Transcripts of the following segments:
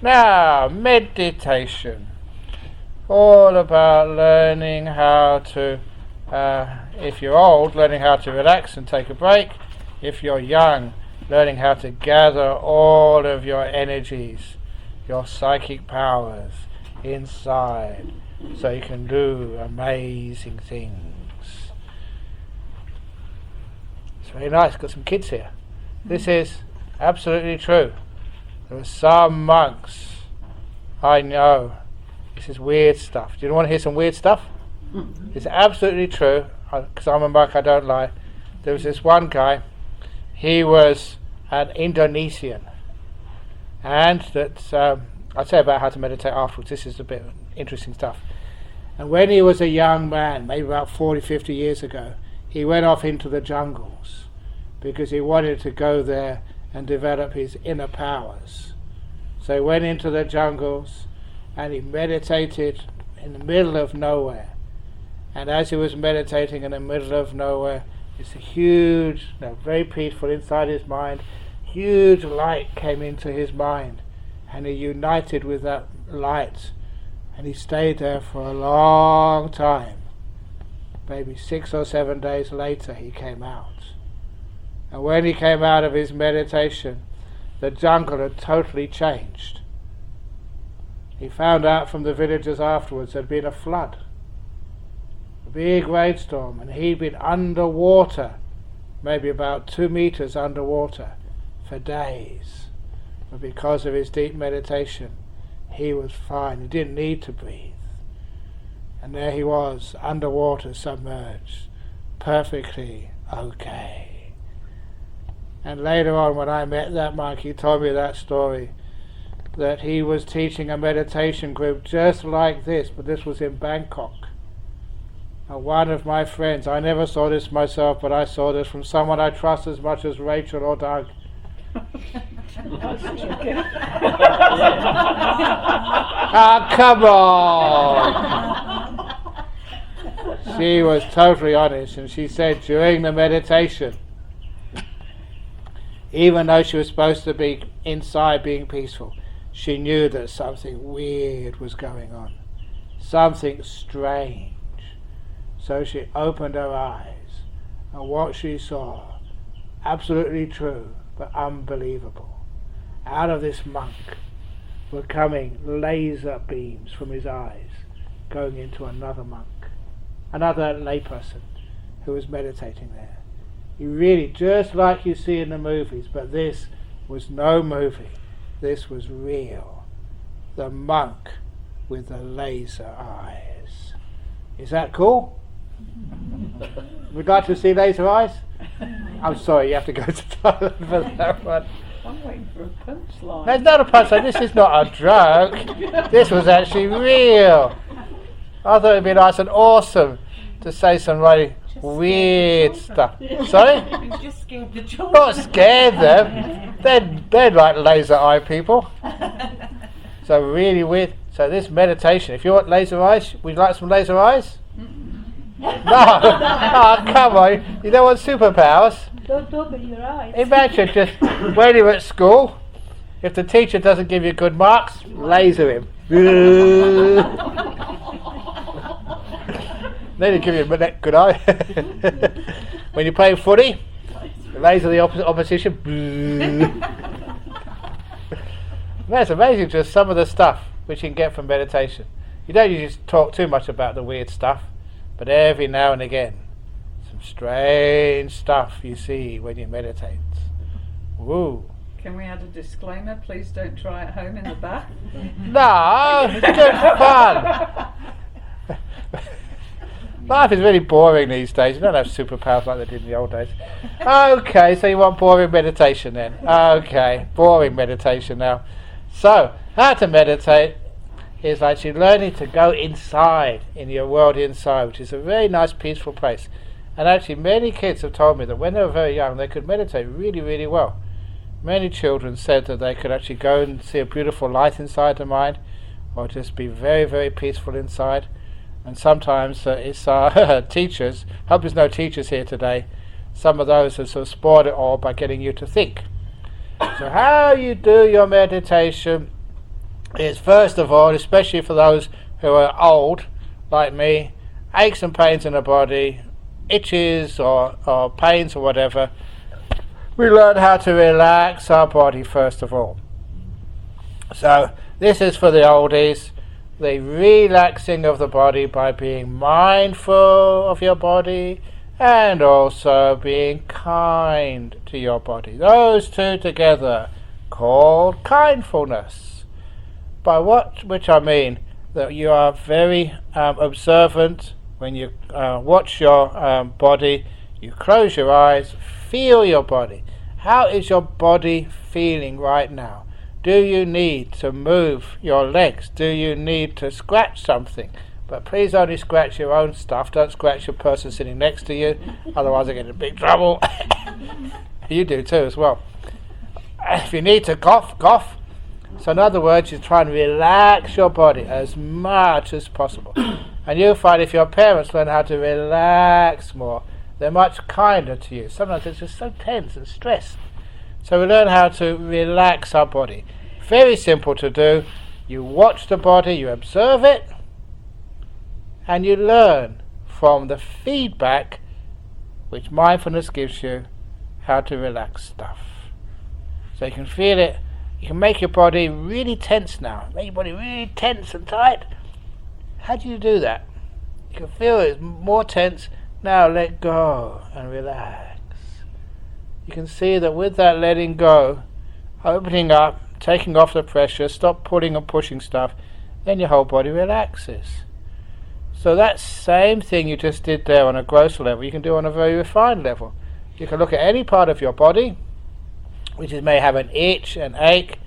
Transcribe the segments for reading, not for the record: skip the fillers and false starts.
Now, meditation. All about learning how to, if you're old, learning how to relax and take a break. If you're young, learning how to gather all of your energies, your psychic powers inside, so you can do amazing things. It's very nice. Got some kids here. This is absolutely true. There are some monks I know. This is weird stuff. Do you want to hear some weird stuff? It's absolutely true. Because I'm a monk, I don't lie. There was this one guy. He was an Indonesian, and that I'll say about how to meditate afterwards. This is a bit interesting stuff. And when he was a young man, maybe about 40, 50 years ago, he went off into the jungles because he wanted to go there and develop his inner powers. So he went into the jungles and he meditated in the middle of nowhere. And as he was meditating in the middle of nowhere, it's a huge, very peaceful inside his mind, huge light came into his mind, and he united with that light, and he stayed there for a long time. Maybe 6 or 7 days later he came out. And when he came out of his meditation, the jungle had totally changed. He found out from the villagers afterwards there had been a flood, a big rainstorm, and he'd been underwater, maybe about 2 meters underwater, for days. But because of his deep meditation, he was fine. He didn't need to breathe. And there he was, underwater, submerged, perfectly okay. And later on, when I met that monk, he told me that story, that he was teaching a meditation group just like this, but this was in Bangkok. And one of my friends, I never saw this myself, but I saw this from someone I trust as much as Rachel or Doug. Come on! She was totally honest, and she said during the meditation, even though she was supposed to be inside being peaceful, she knew that something weird was going on, something strange. So she opened her eyes, and what she saw, absolutely true, but unbelievable. Out of this monk were coming laser beams from his eyes, going into another monk, another layperson who was meditating there. He really, just like you see in the movies, but this was no movie. This was real. The monk with the laser eyes. Is that cool? Would like to see laser eyes? I'm sorry, you have to go to Thailand for that one. I'm waiting for a punchline. There's not a punchline. This is not a joke. This was actually real. I thought it'd be nice and awesome to say some really weird stuff. Sorry? You just scared the children. Not scared them. They're like laser eye people. So really weird. So this meditation, if you want laser eyes, would you like some laser eyes? No. Oh, come on. You don't want superpowers. Don't open your eyes. Imagine just when you're at school, if the teacher doesn't give you good marks, laser him. Then he'll give you a good eye. When you're playing footy, laser the opposition. That's amazing, just some of the stuff which you can get from meditation. You don't usually talk too much about the weird stuff, but every now and again, some strange stuff you see when you meditate. Woo. Can we add a disclaimer? Please don't try at home in the bath. No, it's good fun. Life is really boring these days. You don't have superpowers like they did in the old days. Okay, so you want boring meditation then? Okay, boring meditation now. So, how to meditate is actually learning to go inside, in your world inside, which is a very nice, peaceful place. And actually, many kids have told me that when they were very young, they could meditate really, really well. Many children said that they could actually go and see a beautiful light inside the mind, or just be very, very peaceful inside. And sometimes it's our teachers, hope there's no teachers here today, some of those have sort of spoiled it all by getting you to think. So how you do your meditation is, first of all, especially for those who are old, like me, aches and pains in the body, itches or pains or whatever, we learn how to relax our body first of all. So this is for the oldies, the relaxing of the body by being mindful of your body and also being kind to your body. Those two together called kindfulness. By which I mean that you are very observant when you watch your body. You close your eyes, feel your body. How is your body feeling right now? Do you need to move your legs? Do you need to scratch something? But please only scratch your own stuff. Don't scratch your person sitting next to you, otherwise I get in big trouble. You do too as well. If you need to cough, cough. So in other words, you try and relax your body as much as possible. And you'll find if your parents learn how to relax more, they're much kinder to you. Sometimes it's just so tense and stressed. So we learn how to relax our body. Very simple to do. You watch the body, you observe it, and you learn from the feedback which mindfulness gives you how to relax stuff. So you can feel it. You can make your body really tense now. Make your body really tense and tight. How do you do that? You can feel it's more tense. Now let go and relax. You can see that with that letting go, opening up, taking off the pressure, stop pulling and pushing stuff, then your whole body relaxes. So that same thing you just did there on a gross level, you can do on a very refined level. You can look at any part of your body, which may have an itch, an ache,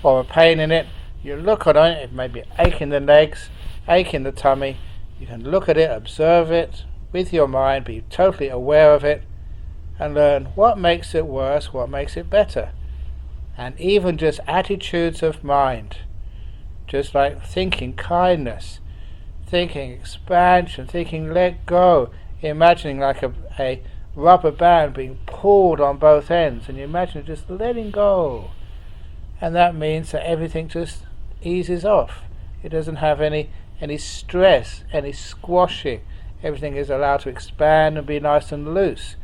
or a pain in it. You look at it, it may be ache in the legs, ache in the tummy. You can look at it, observe it with your mind, be totally aware of it, and learn what makes it worse, what makes it better. And even just attitudes of mind, just like thinking kindness, thinking expansion, thinking let go, imagining like a rubber band being pulled on both ends, and you imagine just letting go. And that means that everything just eases off. It doesn't have any stress, any squashing. Everything is allowed to expand and be nice and loose.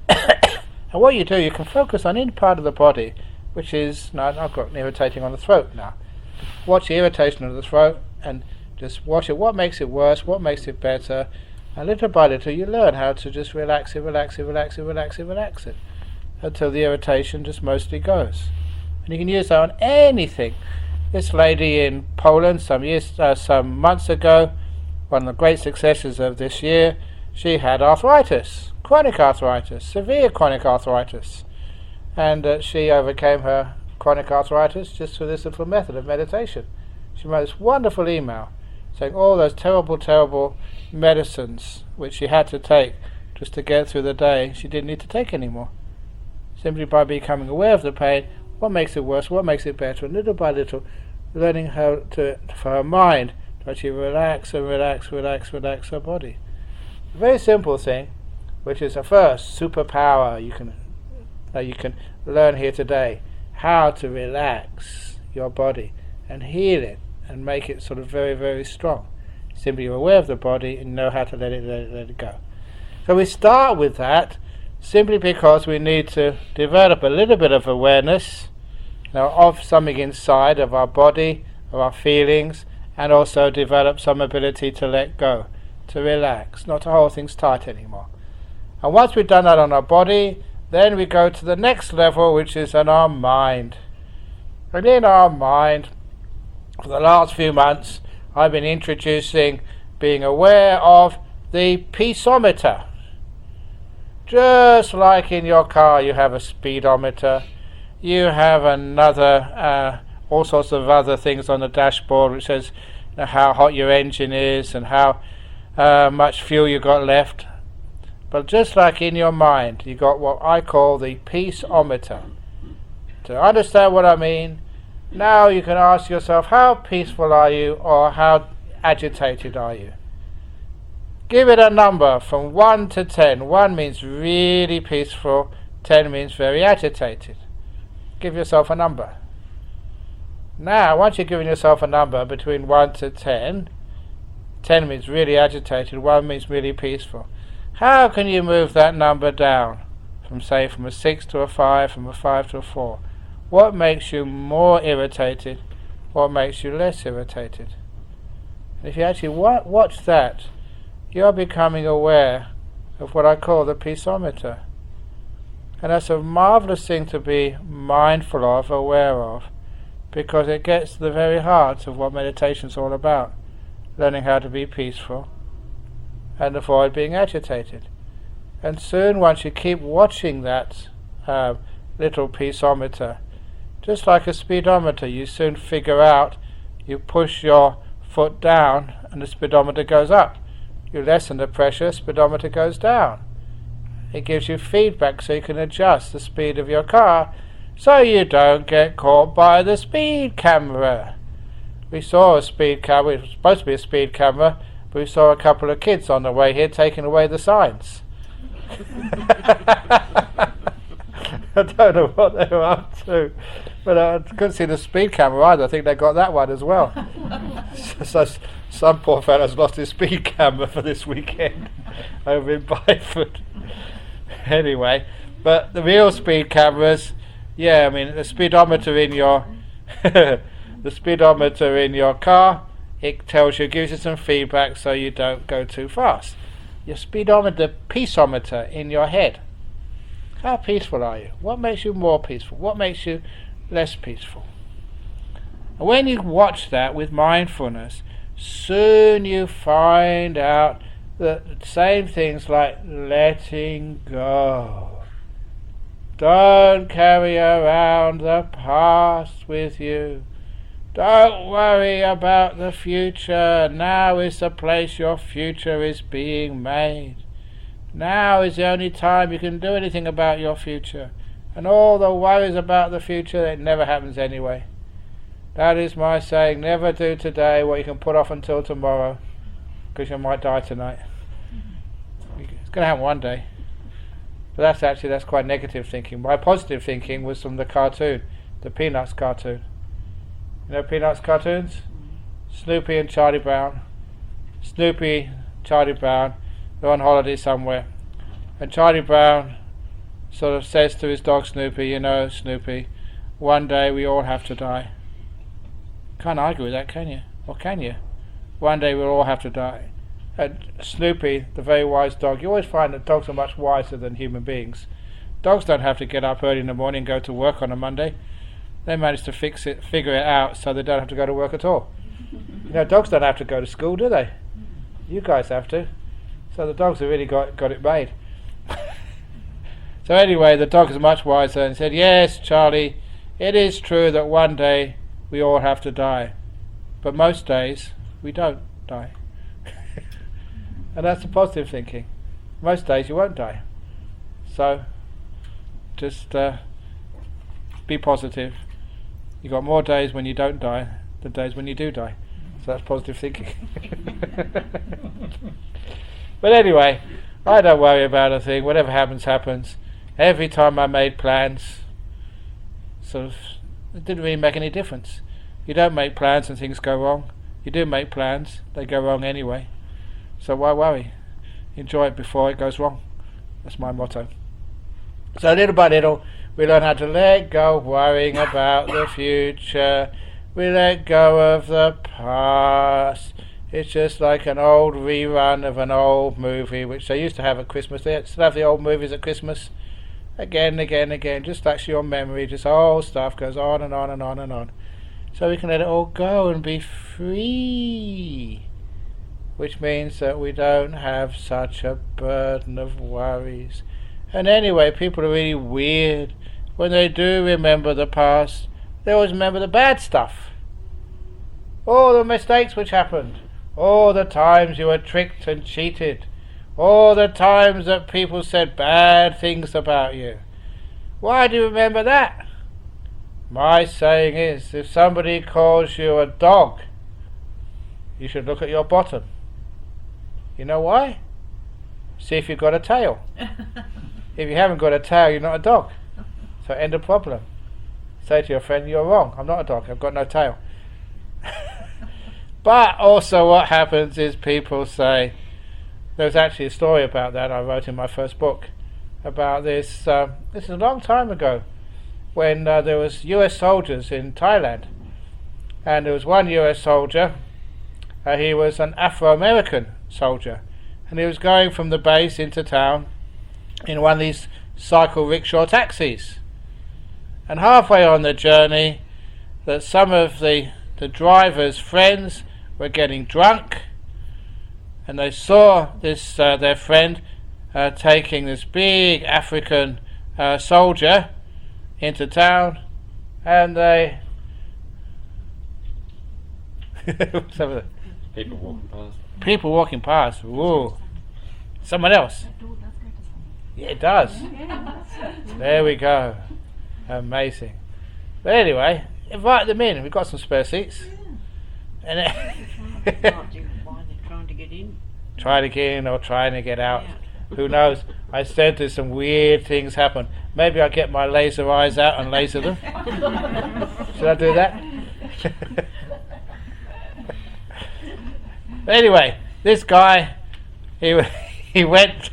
And what you do, you can focus on any part of the body, which is, now I've got an irritating on the throat now. Watch the irritation of the throat and just watch it. What makes it worse? What makes it better? And little by little you learn how to just relax it, relax it, relax it, relax it, relax it, until the irritation just mostly goes. And you can use that on anything. This lady in Poland some months ago, one of the great successes of this year, she had arthritis, chronic arthritis, severe chronic arthritis. And she overcame her chronic arthritis just through this little method of meditation. She wrote this wonderful email saying all those terrible, terrible medicines which she had to take just to get through the day, she didn't need to take anymore. Simply by becoming aware of the pain, what makes it worse, what makes it better, and little by little learning how to, for her mind, to actually relax and relax, relax, relax her body. A very simple thing, which is a first superpower you can learn here today, how to relax your body and heal it and make it sort of very, very strong. Simply you're aware of the body and know how to let it go. So we start with that simply because we need to develop a little bit of awareness of something inside of our body, of our feelings, and also develop some ability to let go, to relax, not to hold things tight anymore. And once we've done that on our body, then we go to the next level, which is in our mind. And in our mind, for the last few months, I've been introducing being aware of the peaceometer. Just like in your car you have a speedometer, you have another, all sorts of other things on the dashboard which says how hot your engine is and how much fuel you got left. But just like in your mind, you got what I call the peaceometer. To understand what I mean, now you can ask yourself, how peaceful are you, or how agitated are you? Give it a number from 1 to 10. 1 means really peaceful, 10 means very agitated. Give yourself a number. Now, once you've given yourself a number between 1 to 10, 10 means really agitated, 1 means really peaceful. How can you move that number down? From a 6 to a 5, from a 5 to a 4. What makes you more irritated? What makes you less irritated? And if you actually watch that, you're becoming aware of what I call the peaceometer. And that's a marvellous thing to be mindful of, aware of, because it gets to the very heart of what meditation's all about. Learning how to be peaceful and avoid being agitated. And soon, once you keep watching that little peaceometer, just like a speedometer, you soon figure out, you push your foot down and the speedometer goes up. You lessen the pressure, speedometer goes down. It gives you feedback so you can adjust the speed of your car so you don't get caught by the speed camera. We saw a speed camera, it was supposed to be a speed camera, but we saw a couple of kids on the way here taking away the signs. I don't know what they were up to, but I couldn't see the speed camera either. I think they got that one as well. So some poor fellow's lost his speed camera for this weekend over in Byford. Anyway, but the real speed cameras, yeah, I mean the speedometer in your the speedometer in your car, it tells you, gives you some feedback so you don't go too fast. Your speedometer, peaceometer in your head. How peaceful are you? What makes you more peaceful? What makes you less peaceful? And when you watch that with mindfulness, soon you find out that same things like letting go. Don't carry around the past with you. Don't worry about the future. Now is the place your future is being made. Now is the only time you can do anything about your future. And all the worries about the future, it never happens anyway. That is my saying, never do today what you can put off until tomorrow, because you might die tonight. It's going to happen one day. But that's quite negative thinking. My positive thinking was from the cartoon, the Peanuts cartoon. You know Peanuts cartoons? Snoopy and Charlie Brown. Snoopy, Charlie Brown, they're on holiday somewhere. And Charlie Brown sort of says to his dog Snoopy, you know, Snoopy, one day we all have to die. Can't argue with that, can you? Or can you? One day we'll all have to die. And Snoopy, the very wise dog, you always find that dogs are much wiser than human beings. Dogs don't have to get up early in the morning and go to work on a Monday. They manage to figure it out so they don't have to go to work at all. You know, dogs don't have to go to school, do they? You guys have to. So the dogs have really got it made. So anyway, the dog is much wiser and said, yes, Charlie, it is true that one day we all have to die. But most days we don't die. And that's the positive thinking. Most days you won't die. So just be positive. You've got more days when you don't die than days when you do die. So that's positive thinking. But anyway, I don't worry about a thing. Whatever happens, happens. Every time I made plans, sort of, it didn't really make any difference. You don't make plans and things go wrong. You do make plans, they go wrong anyway. So why worry? Enjoy it before it goes wrong. That's my motto. So little by little, we learn how to let go of worrying about the future. We let go of the past. It's just like an old rerun of an old movie, which they used to have at Christmas. They still have the old movies at Christmas. Again, just like your memory, just old stuff goes on and on and on and on. So we can let it all go and be free. Which means that we don't have such a burden of worries. And anyway, people are really weird. When they do remember the past, they always remember the bad stuff. All the mistakes which happened. All the times you were tricked and cheated. All the times that people said bad things about you. Why do you remember that? My saying is, if somebody calls you a dog, you should look at your bottom. You know why? See if you've got a tail. If you haven't got a tail, you're not a dog. So end of problem. say to your friend, you're wrong, I'm not a dog, I've got no tail. But also what happens is people say, there's actually a story about that I wrote in my first book, about this, this is a long time ago, when there was US soldiers in Thailand, and there was one US soldier, he was an Afro-American soldier, and he was going from the base into town in one of these cycle rickshaw taxis. And halfway on the journey, that some of the driver's friends were getting drunk, and they saw this their friend taking this big African soldier into town, and they people walking past. Whoa, someone else. Yeah, it does. There we go. Amazing. But anyway, invite them in. We've got some spare seats. And trying to get in. Trying to get in or trying to get out. Who knows? I said there's some weird things happen. Maybe I'll get my laser eyes out and laser them. Should I do that? Anyway, this guy, he went.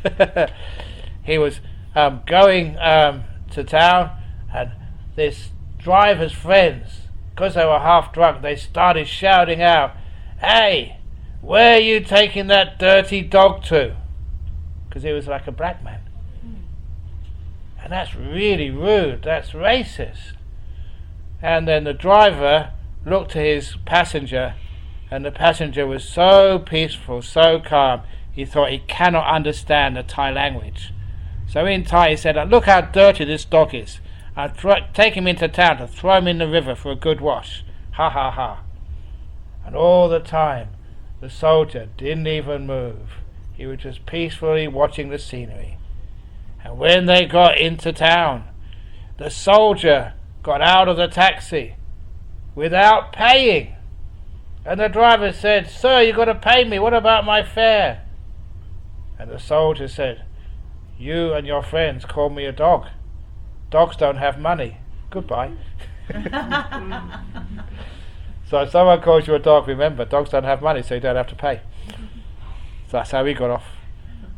He was going to town, and this driver's friends, because they were half drunk, they started shouting out, "Hey, where are you taking that dirty dog to?" Because he was like a black man. And that's really rude, that's racist. And then the driver looked at his passenger, and the passenger was so peaceful, so calm, he thought he cannot understand the Thai language. So in Thai he said, "Look how dirty this dog is. I'll take him into town to throw him in the river for a good wash. Ha ha ha." And all the time the soldier didn't even move. He was just peacefully watching the scenery. And when they got into town, the soldier got out of the taxi without paying. And the driver said, "Sir, you've got to pay me. What about my fare?" And the soldier said, "You and your friends call me a dog. Dogs don't have money. Goodbye." So if someone calls you a dog, remember, dogs don't have money, so you don't have to pay. So that's how he got off.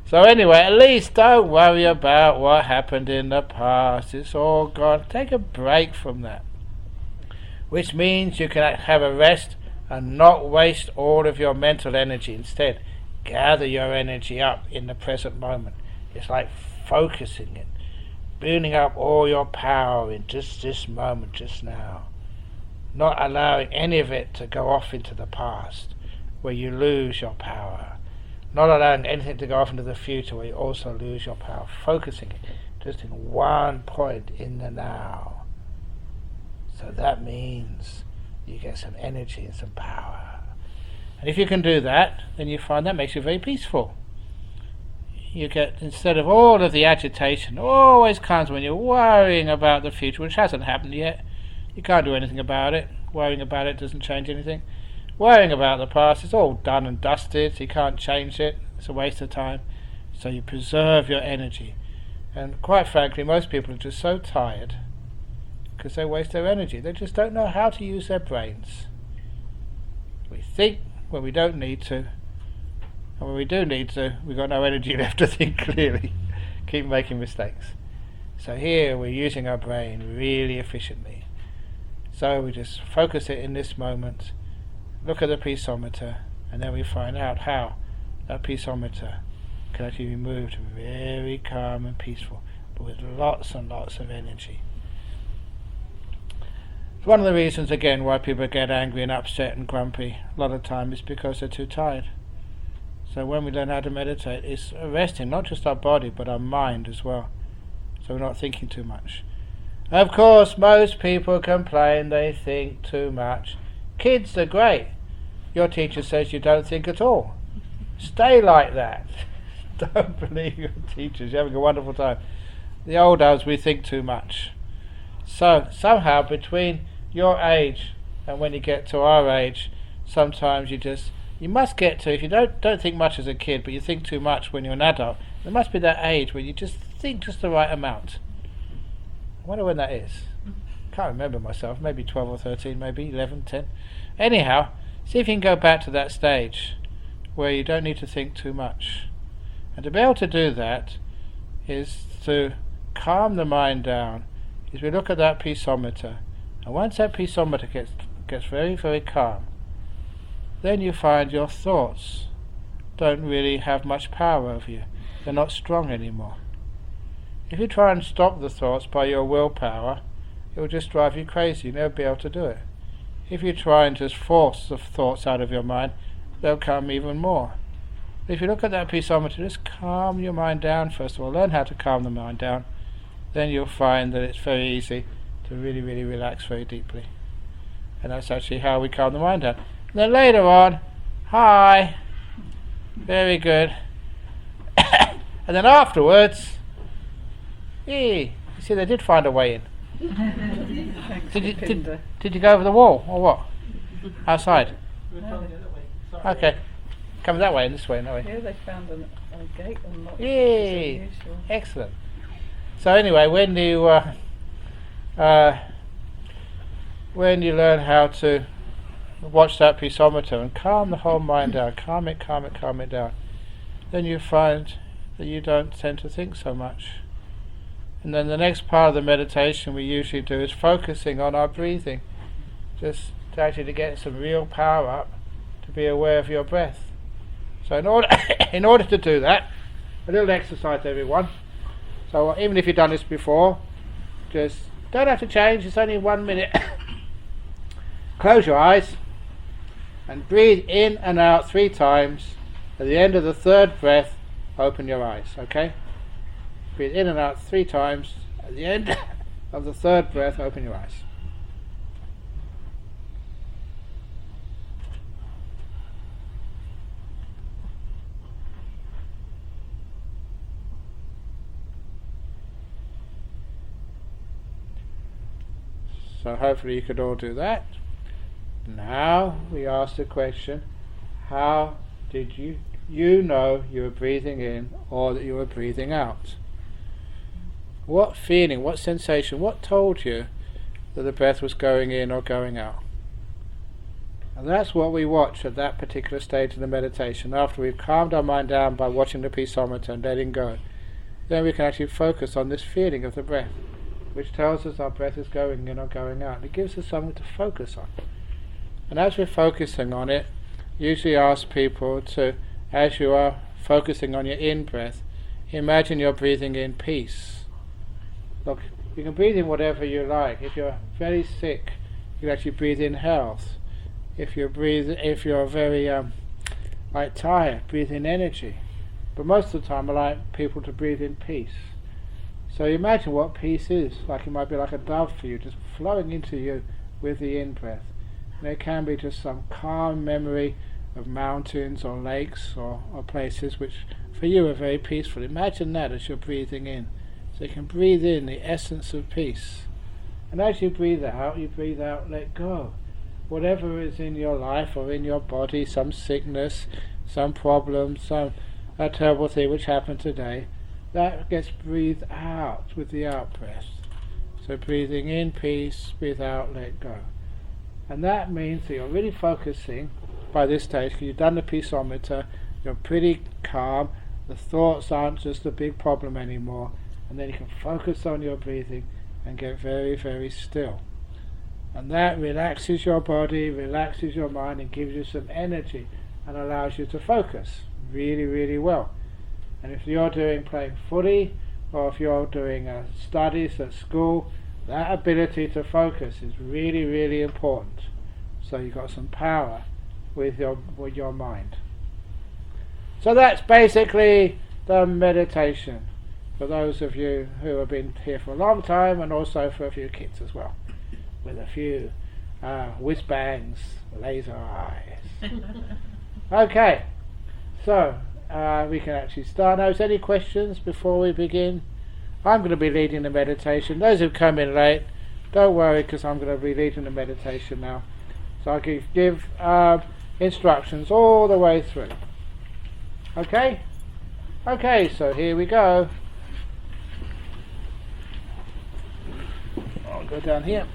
So anyway, at least don't worry about what happened in the past. It's all gone. Take a break from that. Which means you can have a rest and not waste all of your mental energy. Instead, gather your energy up in the present moment. It's like focusing it, building up all your power in just this moment, just now. Not allowing any of it to go off into the past, where you lose your power. Not allowing anything to go off into the future, where you also lose your power. Focusing it just in one point in the now. So that means you get some energy and some power. And if you can do that, then you find that makes you very peaceful. You get, instead of all of the agitation, always comes when you're worrying about the future, which hasn't happened yet. You can't do anything about it. Worrying about it doesn't change anything. Worrying about the past, it's all done and dusted, so you can't change it. It's a waste of time. So you preserve your energy. And quite frankly, most people are just so tired because they waste their energy. They just don't know how to use their brains. We think when we don't need to, and when we do need to, we've got no energy left to think clearly. Keep making mistakes. So here we're using our brain really efficiently. So we just focus it in this moment, look at the peaceometer, and then we find out how that peaceometer can actually be moved very calm and peaceful, but with lots and lots of energy. It's one of the reasons, again, why people get angry and upset and grumpy a lot of time is because they're too tired. So when we learn how to meditate, it's arresting not just our body but our mind as well, so we're not thinking too much. Of course, most people complain they think too much. Kids are great. Your teacher says you don't think at all. Stay like that. Don't believe your teachers. You're having a wonderful time. The old us, we think too much. So somehow between your age and when you get to our age, sometimes you must get to, if you don't think much as a kid, but you think too much when you're an adult, there must be that age where you just think just the right amount. I wonder when that is. can't remember myself, maybe 12 or 13, maybe 11, 10. Anyhow, see if you can go back to that stage where you don't need to think too much. And to be able to do that is to calm the mind down. Is we look at that peaceometer, and once that peaceometer gets very, very calm, then you find your thoughts don't really have much power over you. They're not strong anymore. If you try and stop the thoughts by your willpower, it will just drive you crazy. You'll never be able to do it. If you try and just force the thoughts out of your mind, they'll come even more. If you look at that peaceometer, just calm your mind down first of all. Learn how to calm the mind down. Then you'll find that it's very easy to really, really relax very deeply. And that's actually how we calm the mind down. And then later on, hi, very good. And then afterwards, you see they did find a way in. Did you go over the wall or what? Outside? Okay. Come that way and this way and that way. Here they found a gate unlocked. Yay! Excellent. So anyway, when you learn how to watch that peaceometer and calm the whole mind down, calm it down, then you find that you don't tend to think so much. And then the next part of the meditation we usually do is focusing on our breathing, just to actually get some real power up, to be aware of your breath. So in order to do that, a little exercise, everyone. So even if you've done this before, just don't have to change. It's only 1 minute. Close your eyes and breathe in and out 3 times. At the end of the 3rd breath, open your eyes. Okay? Breathe in and out 3 times. At the end of the 3rd breath, open your eyes. So hopefully you could all do that. Now we ask the question, how did you know you were breathing in or that you were breathing out? What feeling, what sensation, what told you that the breath was going in or going out? And that's what we watch at that particular stage of the meditation. After we've calmed our mind down by watching the peaceometer and letting go, then we can actually focus on this feeling of the breath, which tells us our breath is going in or going out. And it gives us something to focus on. And as we're focusing on it, usually ask people to, as you are focusing on your in-breath, imagine you're breathing in peace. Look, you can breathe in whatever you like. If you're very sick, you can actually breathe in health. If you're very tired, breathe in energy. But most of the time I like people to breathe in peace. So imagine what peace is. Like it might be like a dove for you, just flowing into you with the in-breath. And it can be just some calm memory of mountains or lakes or places which for you are very peaceful. Imagine that as you're breathing in. So you can breathe in the essence of peace. And as you breathe out, let go. Whatever is in your life or in your body, some sickness, some problem, some terrible thing which happened today, that gets breathed out with the out-breath. So breathing in peace, breathe out, let go. And that means that you're really focusing by this stage, because you've done the peaceometer, you're pretty calm, the thoughts aren't just a big problem anymore, and then you can focus on your breathing and get very, very still. And that relaxes your body, relaxes your mind, and gives you some energy and allows you to focus really, really well. And if you're playing footy, or if you're doing studies at school, that ability to focus is really, really important. So you've got some power with your mind. So that's basically the meditation for those of you who have been here for a long time, and also for a few kids as well, with a few whiz-bangs, laser eyes. Okay, so we can actually start now. Is there any questions before we begin? I'm going to be leading the meditation. Those who've come in late, don't worry, because I'm going to be leading the meditation now. So I can give instructions all the way through. Okay? Okay, so here we go. I'll go down here.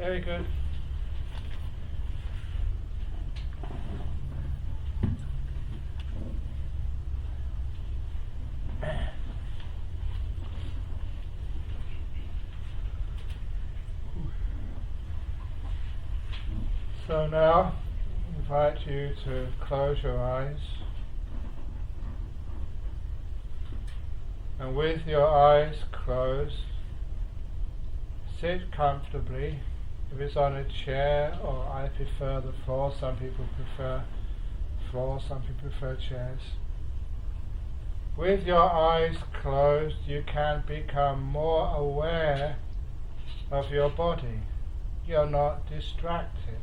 Very good. So now, I invite you to close your eyes, and with your eyes closed, sit comfortably. If it's on a chair, or I prefer the floor, some people prefer floor, some people prefer chairs. With your eyes closed, you can become more aware of your body. You're not distracted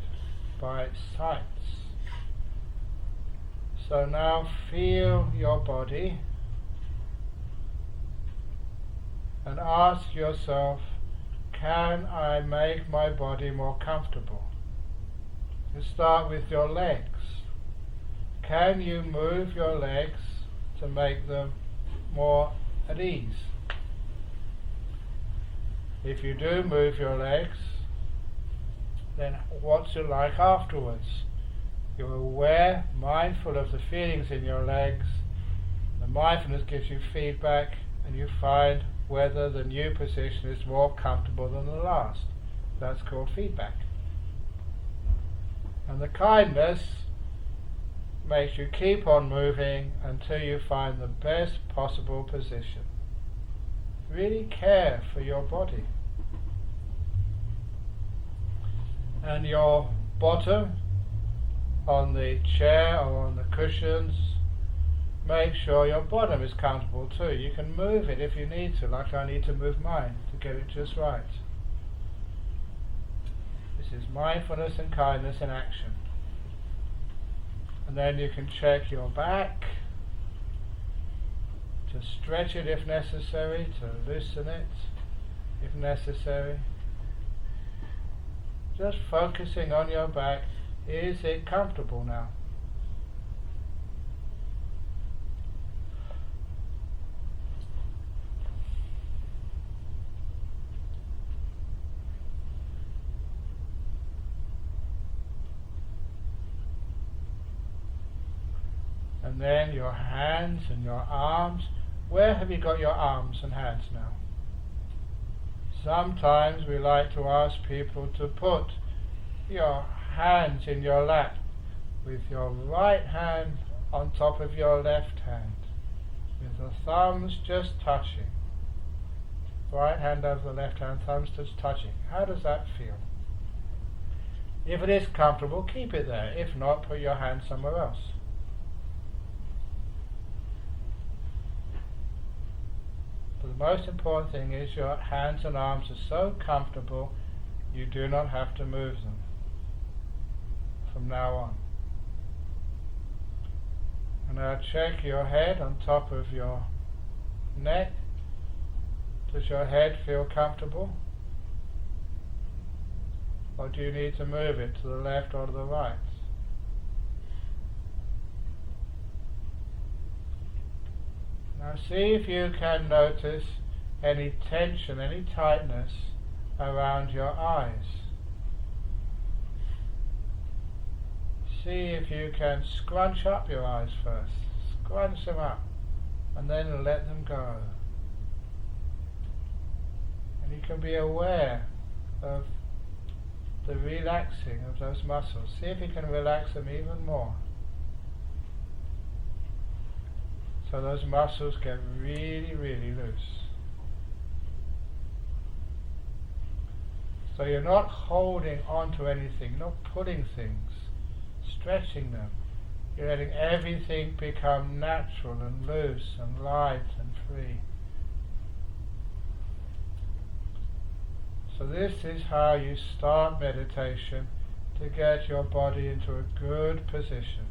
by its sights. So now feel your body and ask yourself, can I make my body more comfortable? You start with your legs. Can you move your legs to make them more at ease? If you do move your legs, then what's it like afterwards? You're aware, mindful of the feelings in your legs. The mindfulness gives you feedback, and you find whether the new position is more comfortable than the last. That's called feedback. And the kindness makes you keep on moving until you find the best possible position. Really care for your body. And your bottom on the chair or on the cushions, make sure your bottom is comfortable too. You can move it if you need to, like I need to move mine to get it just right. This is mindfulness and kindness in action. And then you can check your back, to stretch it if necessary, to loosen it if necessary. Just focusing on your back. Is it comfortable now? And then your hands and your arms. Where have you got your arms and hands now? Sometimes we like to ask people to put your hands in your lap with your right hand on top of your left hand, with the thumbs just touching. Right hand over the left hand, thumbs just touching. How does that feel? If it is comfortable, keep it there. If not, put your hand somewhere else. But the most important thing is your hands and arms are so comfortable you do not have to move them from now on. And now check your head on top of your neck. Does your head feel comfortable? Or do you need to move it to the left or to the right? Now see if you can notice any tension, any tightness around your eyes. See if you can scrunch up your eyes first. Scrunch them up and then let them go. And you can be aware of the relaxing of those muscles. See if you can relax them even more. So those muscles get really, really loose. So you're not holding on to anything, not pulling things, stretching them. You're letting everything become natural and loose and light and free. So this is how you start meditation to get your body into a good position.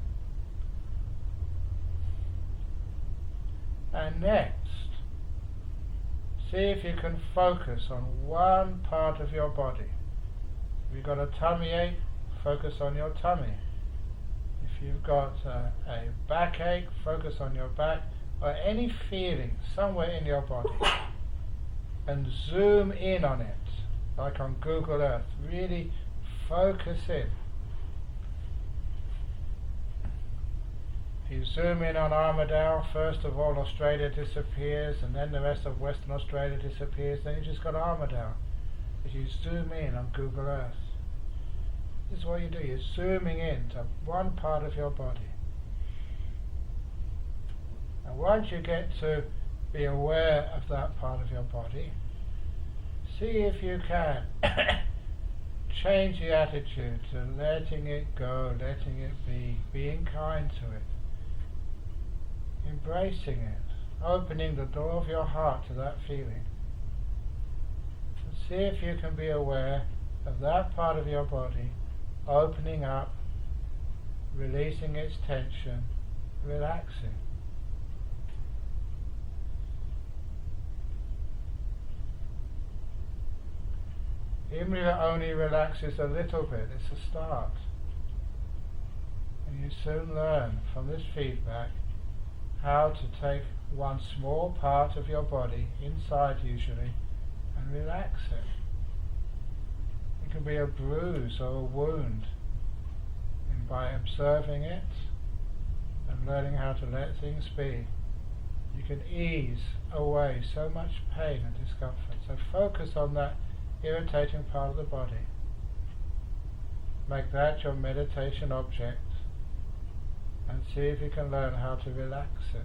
And next, see if you can focus on one part of your body. If you've got a tummy ache, focus on your tummy. If you've got a backache, focus on your back, or any feeling somewhere in your body, and zoom in on it. like on Google Earth. Really focus in. If you zoom in on Armadale, first of all Australia disappears, and then the rest of Western Australia disappears, then you just got Armadale. If you zoom in on Google Earth, this is what you do, you're zooming in to one part of your body. And once you get to be aware of that part of your body, see if you can change the attitude to letting it go, letting it be, being kind to it, embracing it, opening the door of your heart to that feeling. And see if you can be aware of that part of your body opening up, releasing its tension, relaxing. Even if it only relaxes a little bit, it's a start. And you soon learn from this feedback how to take one small part of your body, inside usually, and relax it. It can be a bruise or a wound, and by observing it and learning how to let things be, you can ease away so much pain and discomfort. So focus on that irritating part of the body. Make that your meditation object and see if you can learn how to relax it.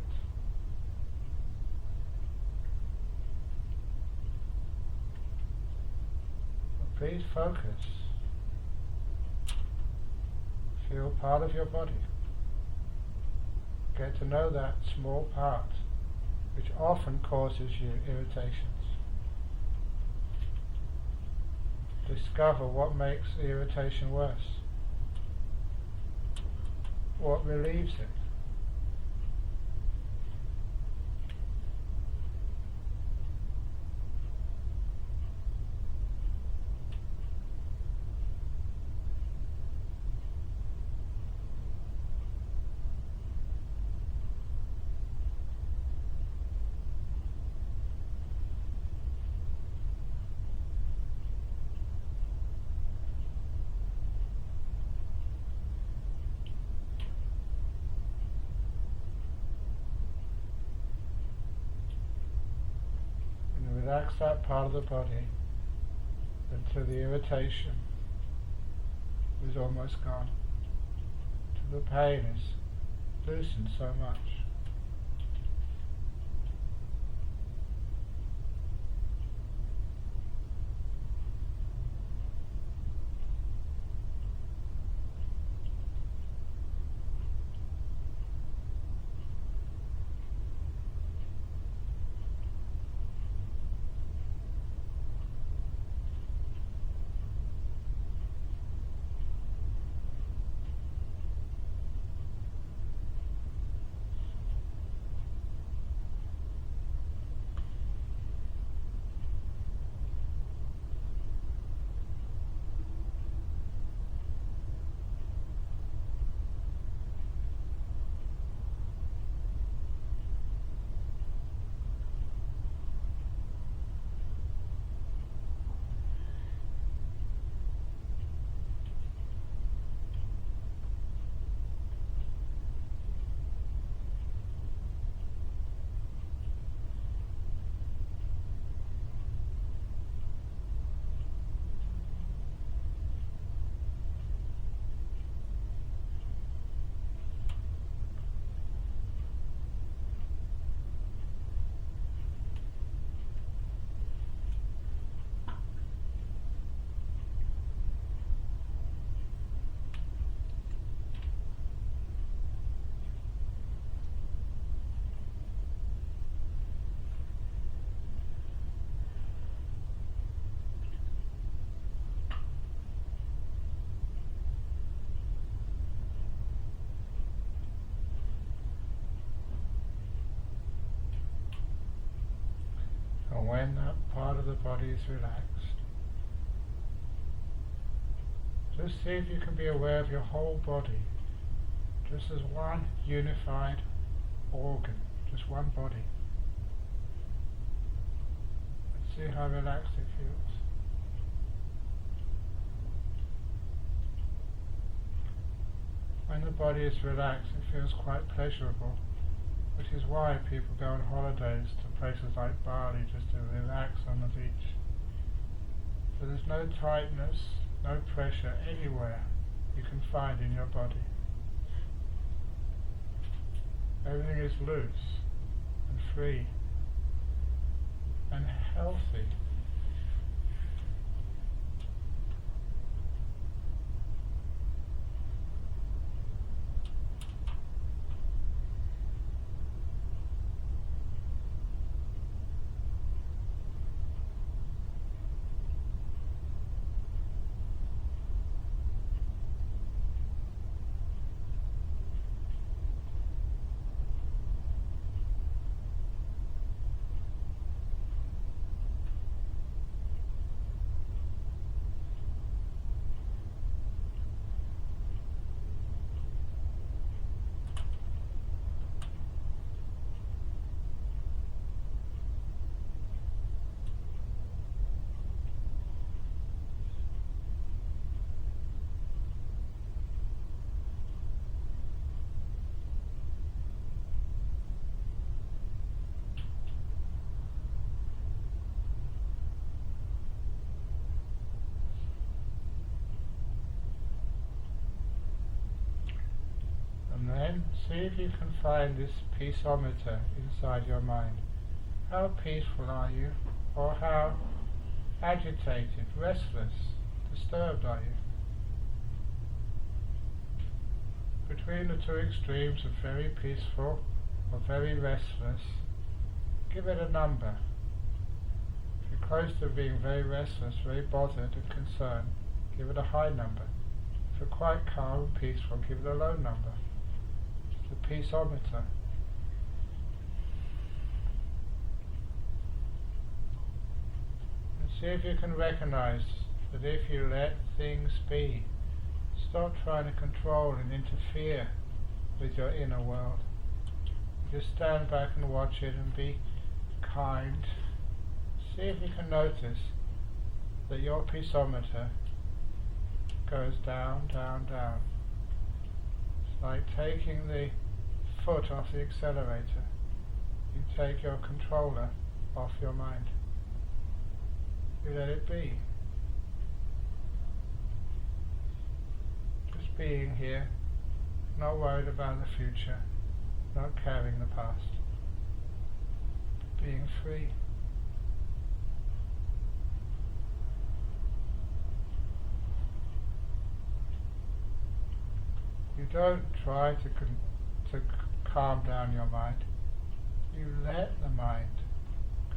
But please focus. Feel part of your body. Get to know that small part which often causes you irritations. Discover what makes the irritation worse. What relieves it. Relax that part of the body until the irritation is almost gone, until the pain is loosened so much. And when that part of the body is relaxed, just see if you can be aware of your whole body, just as one unified organ, just one body. And see how relaxed it feels. When the body is relaxed, it feels quite pleasurable, which is why people go on holidays to places like Bali just to relax on the beach. So there's no tightness, no pressure anywhere you can find in your body. Everything is loose and free and healthy. And then see if you can find this peaceometer inside your mind. How peaceful are you? Or how agitated, restless, disturbed are you? Between the two extremes of very peaceful or very restless, give it a number. If you're close to being very restless, very bothered and concerned, give it a high number. If you're quite calm and peaceful, give it a low number. The peaceometer. And see if you can recognize that if you let things be, stop trying to control and interfere with your inner world. Just stand back and watch it and be kind. See if you can notice that your peaceometer goes down, down, down. It's like taking the foot off the accelerator. You take your controller off your mind. You let it be. Just being here, not worried about the future, not carrying the past. Being free. You don't try to calm down your mind. You let the mind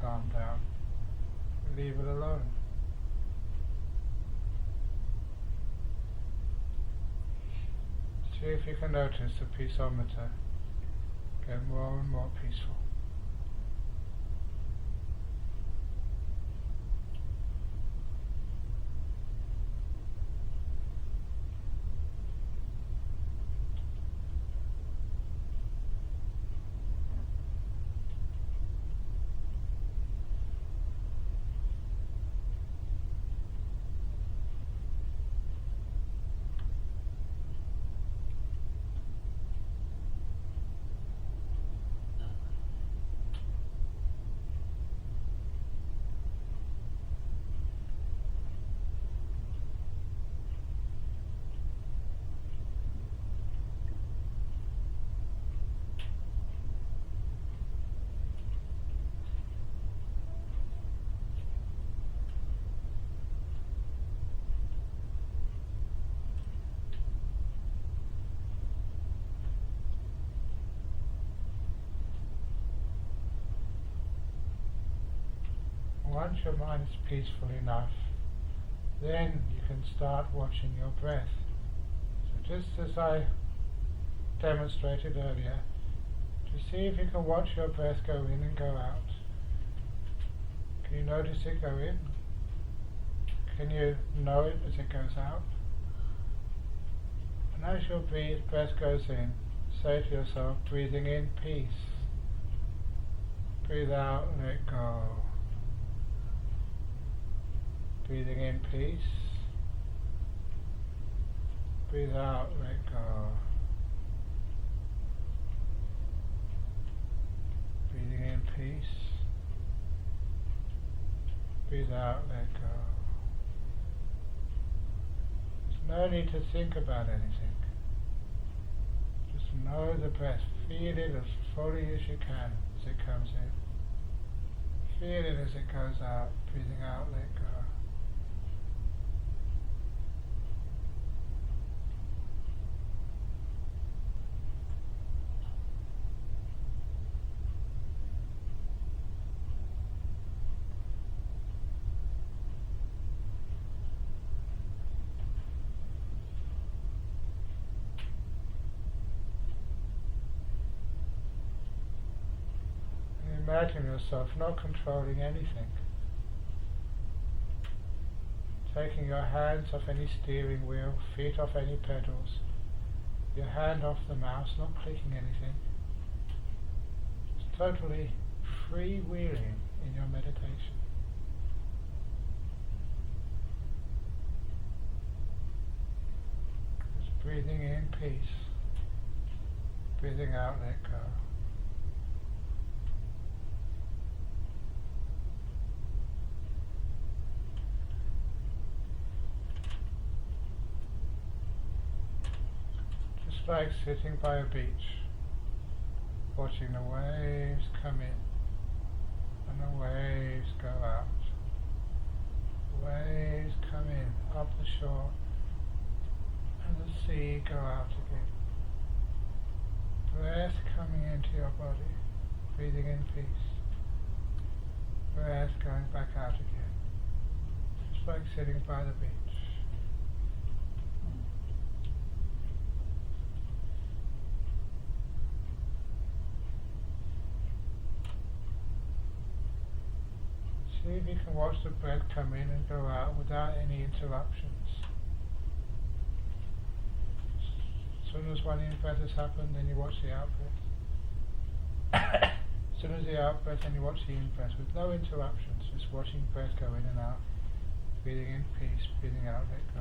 calm down. You leave it alone. See if you can notice the peaceometer get more and more peaceful. Once your mind is peaceful enough, then you can start watching your breath. So just as I demonstrated earlier, to see if you can watch your breath go in and go out. Can you notice it go in? Can you know it as it goes out? And as your breath goes in, say to yourself, breathing in, peace. Breathe out, let go. Breathing in, peace. Breathe out, let go. peace. Breathe out, let go. There's no need to think about anything. Just know the breath. Feel it as fully as you can as it comes in. Feel it as it goes out. Breathing out, let go. Imagine yourself not controlling anything. Taking your hands off any steering wheel, feet off any pedals, your hand off the mouse, not clicking anything. Just totally freewheeling in your meditation. Just breathing in peace, breathing out let go. Like sitting by a beach, watching the waves come in and the waves go out. Waves come in up the shore and the sea go out again. Breath coming into your body, breathing in peace. Breath going back out again. Just like sitting by the beach. See if you can watch the breath come in and go out without any interruptions. As soon as one in-breath has happened, then you watch the out-breath. As soon as the out-breath, then you watch the in-breath with no interruptions, just watching breath go in and out, breathing in peace, breathing out, let go.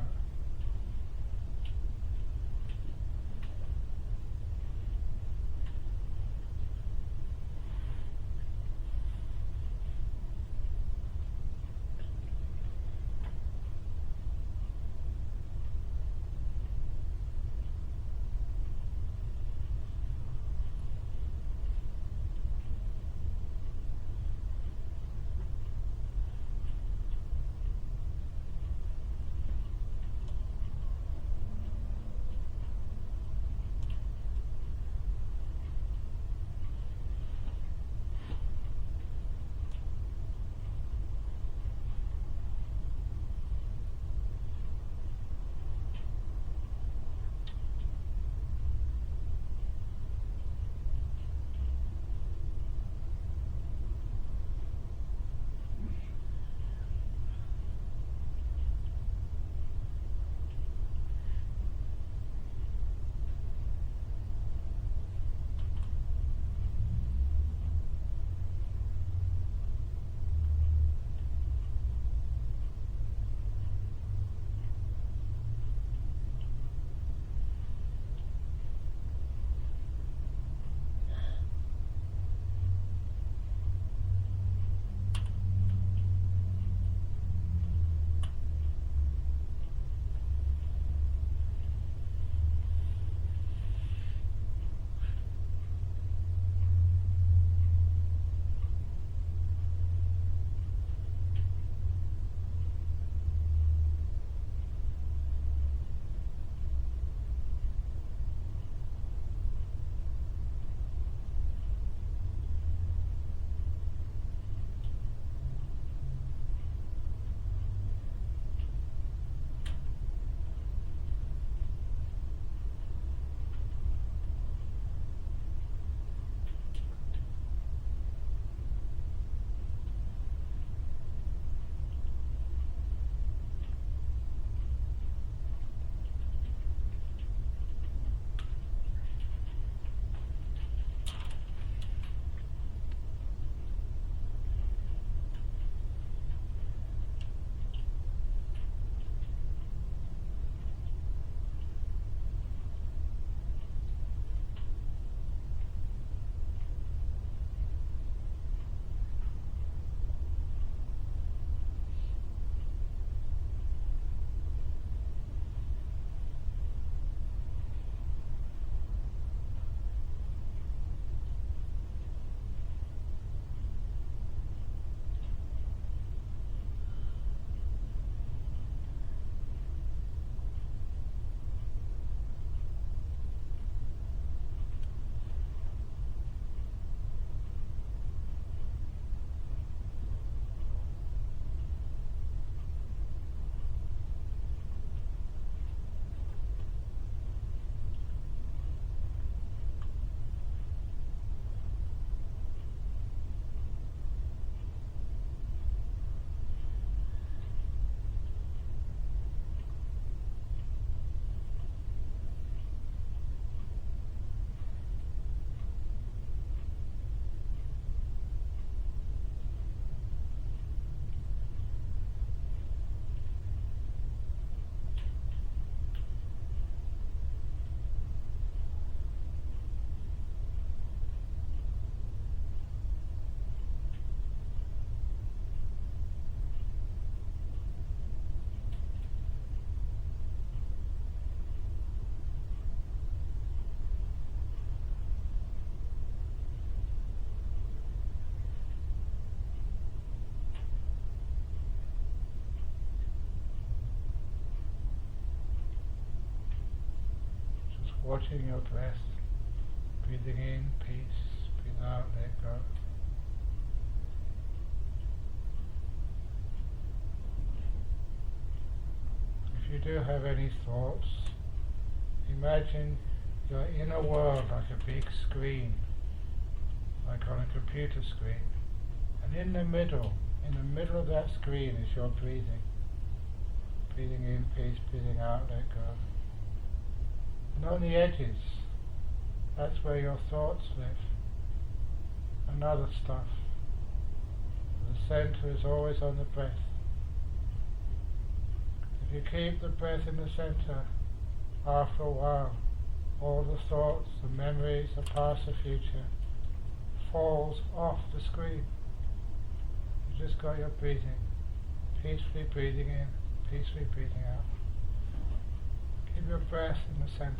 watching your breath, breathing in, peace, breathe out, let go. If you do have any thoughts, imagine your inner world like a big screen, like on a computer screen, and in the middle of that screen is your breathing. Breathing in, peace, breathing out, let go. And on the edges, that's where your thoughts live, and other stuff. The center is always on the breath. If you keep the breath in the center, after a while, all the thoughts, the memories, the past, the future, falls off the screen. You just got your breathing, peacefully breathing in, peacefully breathing out. Keep your breath in the center.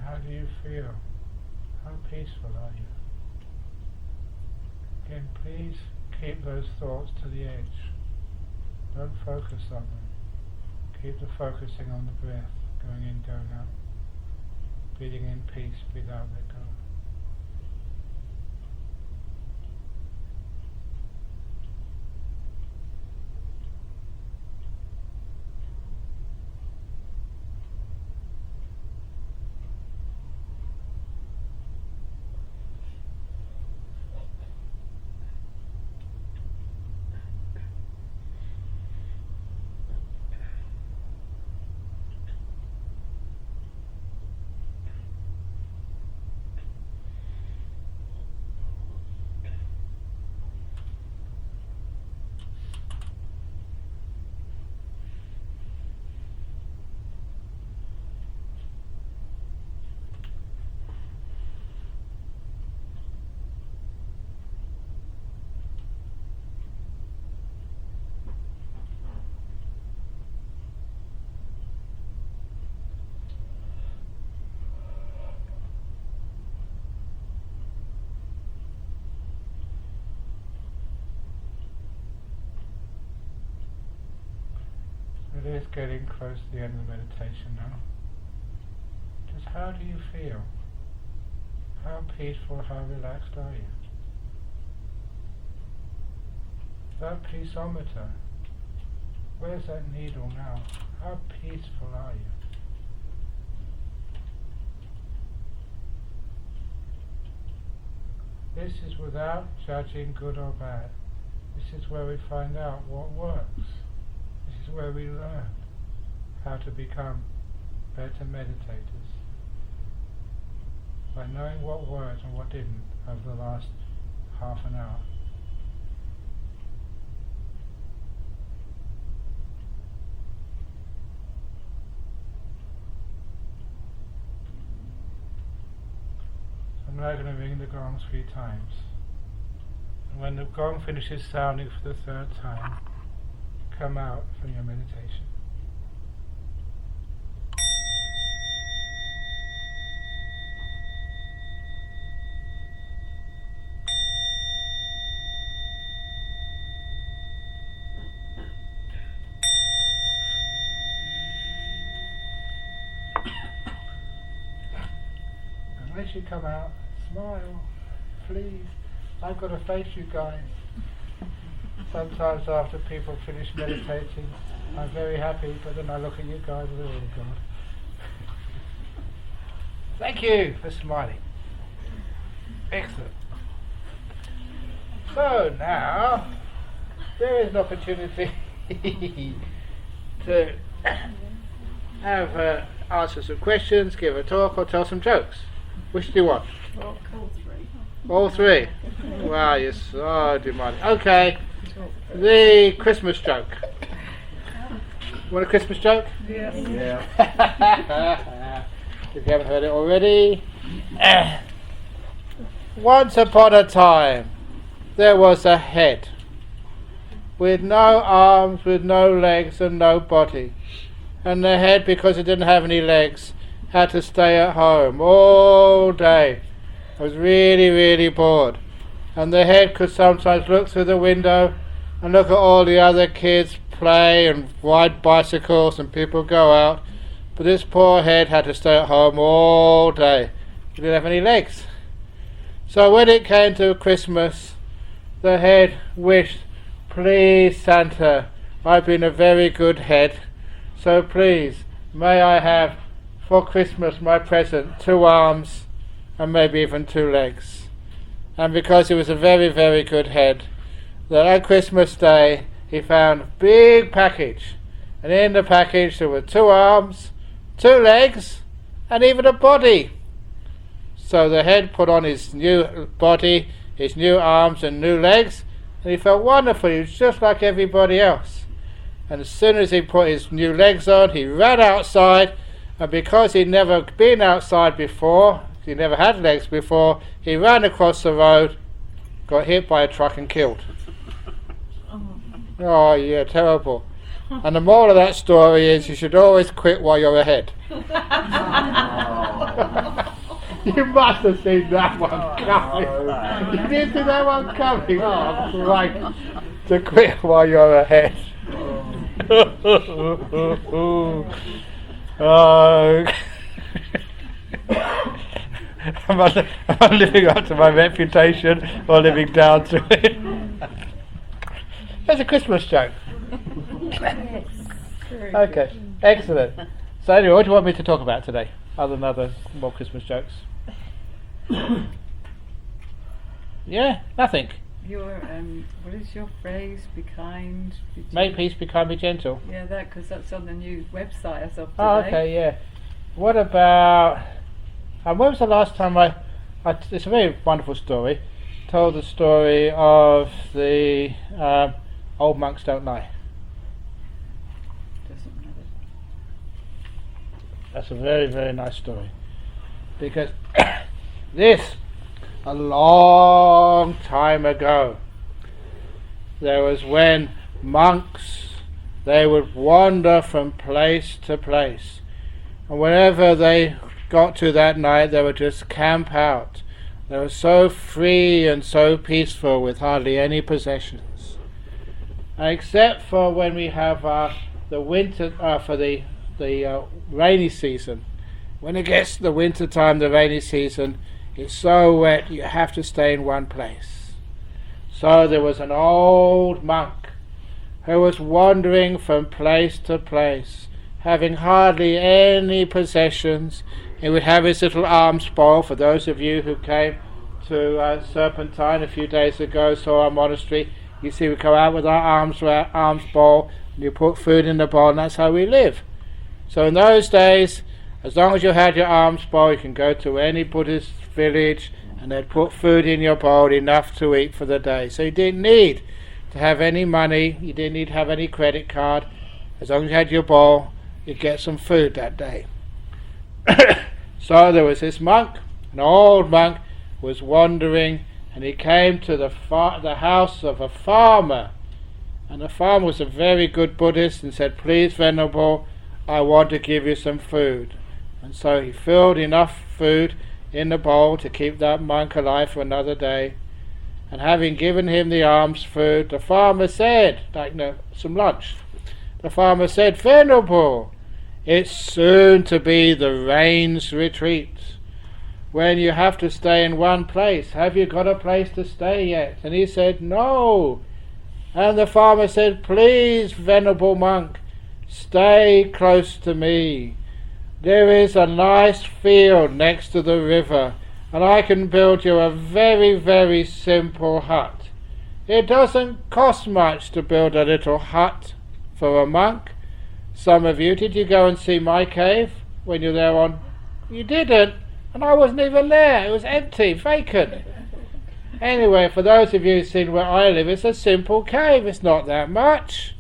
How do you feel? How peaceful are you? Again, please keep those thoughts to the edge. Don't focus on them. Keep the focusing on the breath, going in, going out. Breathing in, peace, breathe out, let go. We're getting close to the end of the meditation now. Just how do you feel? How peaceful, how relaxed are you? That peaceometer, where's that needle now? How peaceful are you? This is without judging good or bad. This is where we find out what works. This is where we learn how to become better meditators. By knowing what worked and what didn't over the last half an hour. I'm now going to ring the gong 3 times. And when the gong finishes sounding for the 3rd time, come out from your meditation. And as you come out, smile, please. I've got to face you guys. Sometimes after people finish meditating, I'm very happy, but then I look at you guys and oh God. Thank you for smiling. Excellent. So now, there is an opportunity to have answer some questions, give a talk, or tell some jokes. Which do you want? All 3? Wow, you're so demanding. Okay, the Christmas joke. Want a Christmas joke? Yes. Yeah. If you haven't heard it already. Once upon a time, there was a head with no arms, with no legs and no body. And the head, because it didn't have any legs, had to stay at home all day. I was really, really bored. And the head could sometimes look through the window and look at all the other kids play and ride bicycles and people go out. But this poor head had to stay at home all day. He didn't have any legs. So when it came to Christmas, the head wished, please Santa, I've been a very good head, so please, may I have for Christmas my present 2 arms and maybe even 2 legs. And because he was a very, very good head, that on Christmas Day he found a big package, and in the package there were 2 arms, 2 legs, and even a body. So the head put on his new body, his new arms and new legs, and he felt wonderful. He was just like everybody else. And as soon as he put his new legs on, he ran outside, and because he'd never been outside before, he never had legs before, he ran across the road, got hit by a truck and killed. Oh yeah, terrible. And the moral of that story is you should always quit while you're ahead. You must have seen that one coming. You didn't see that one coming. Oh, right. To quit while you're ahead. Am I living up to my reputation or living down to it? There's a Christmas joke. Okay, excellent. So anyway, what do you want me to talk about today, other than other more Christmas jokes? Yeah, nothing. What is your phrase? Be kind. Make peace, be kind, be gentle. Yeah, because that's on the new website as of today. Oh, okay, yeah. What about? When was the last time it's a very wonderful story. Told the story of the old monks don't lie. Doesn't matter. That's a very, very nice story. Because a long time ago, there was when monks, they would wander from place to place. And whenever they got to that night, they would just camp out. They were so free and so peaceful with hardly any possessions. Except for when we have our the winter for the rainy season. When it gets to the winter time, the rainy season, it's so wet you have to stay in one place. So there was an old monk who was wandering from place to place, having hardly any possessions. He would have his little alms bowl. For those of you who came to Serpentine a few days ago, saw our monastery, you see we go out with our alms bowl, and you put food in the bowl, and that's how we live. So in those days, as long as you had your alms bowl, you can go to any Buddhist village and they'd put food in your bowl, enough to eat for the day. So you didn't need to have any money, you didn't need to have any credit card. As long as you had your bowl, you'd get some food that day. So there was this monk, an old monk, was wandering, and he came to the house of a farmer. And the farmer was a very good Buddhist and said, "Please, Venerable, I want to give you some food." And so he filled enough food in the bowl to keep that monk alive for another day. And having given him the alms food, the farmer said, some lunch, the farmer said, "Venerable, it's soon to be the rain's retreat, when you have to stay in one place. Have you got a place to stay yet?" And he said, "No." And the farmer said, "Please, Venerable monk, stay close to me. There is a nice field next to the river, and I can build you a very, very simple hut. It doesn't cost much to build a little hut for a monk." Some of you, did you go and see my cave when you were there on? You didn't, and I wasn't even there. It was empty, vacant. Anyway, for those of you who've seen where I live, it's a simple cave. It's not that much.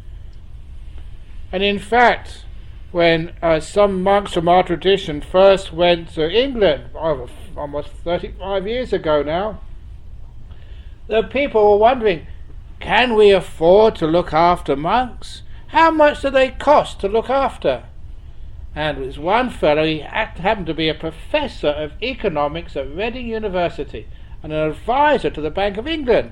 And in fact, when some monks from our tradition first went to England, almost 35 years ago now, the people were wondering, can we afford to look after monks? How much do they cost to look after? And there was one fellow, he happened to be a professor of economics at Reading University and an advisor to the Bank of England.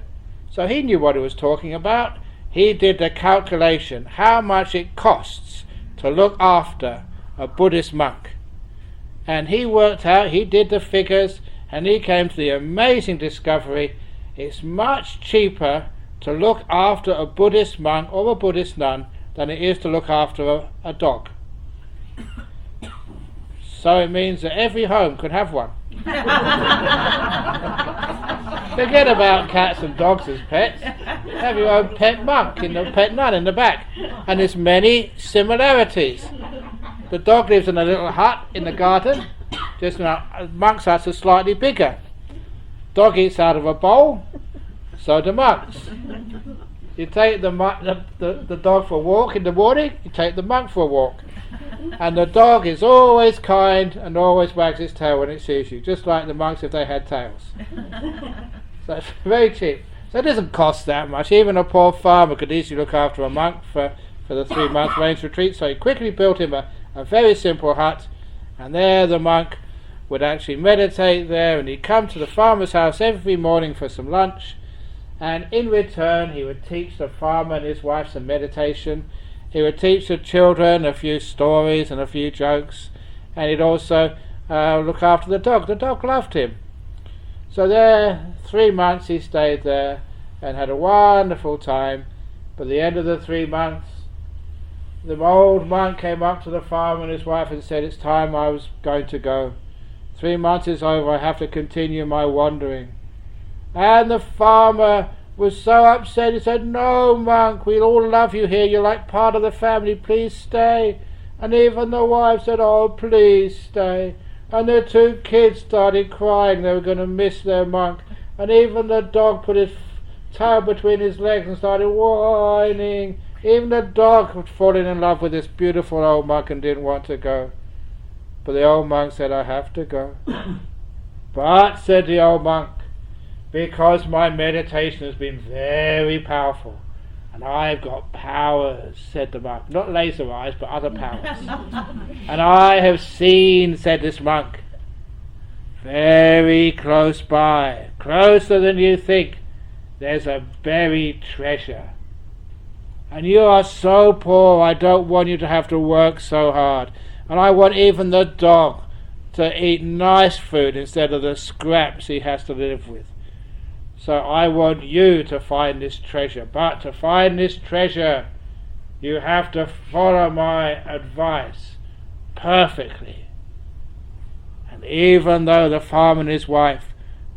So he knew what he was talking about. He did the calculation, how much it costs to look after a Buddhist monk. And he worked out, he did the figures, and he came to the amazing discovery, it's much cheaper to look after a Buddhist monk or a Buddhist nun than it is to look after a dog. So it means that every home could have one. Forget about cats and dogs as pets. Have your own pet monk, pet nun in the back. And there's many similarities. The dog lives in a little hut in the garden. Just monks' huts are slightly bigger. Dog eats out of a bowl, so do monks. You take the dog for a walk in the morning, you take the monk for a walk. And the dog is always kind and always wags its tail when it sees you, just like the monks if they had tails. So it's very cheap. So it doesn't cost that much. Even a poor farmer could easily look after a monk for the 3-month rains retreat. So he quickly built him a very simple hut, and there the monk would actually meditate there, and he'd come to the farmer's house every morning for some lunch, and in return he would teach the farmer and his wife some meditation. He would teach the children a few stories and a few jokes, and he'd also look after the dog. The dog loved him. So there, 3 months he stayed there and had a wonderful time. But at the end of the 3 months, the old monk came up to the farmer and his wife and said, "It's time I was going to go. 3 months is over, I have to continue my wandering." And the farmer was so upset, he said, "No, monk, we all love you here, you're like part of the family, please stay." And even the wife said, "Oh, please stay." And the 2 kids started crying, they were going to miss their monk. And even the dog put his tail between his legs and started whining. Even the dog had fallen in love with this beautiful old monk and didn't want to go. But the old monk said, "I have to go." "But," said the old monk, "because my meditation has been very powerful, and I've got powers," said the monk. Not laser eyes, but other powers. "And I have seen," said this monk, "very close by, closer than you think, there's a buried treasure." And you are so poor, I don't want you to have to work so hard. And I want even the dog to eat nice food instead of the scraps he has to live with. So I want you to find this treasure. But to find this treasure, you have to follow my advice perfectly. And even though the farmer and his wife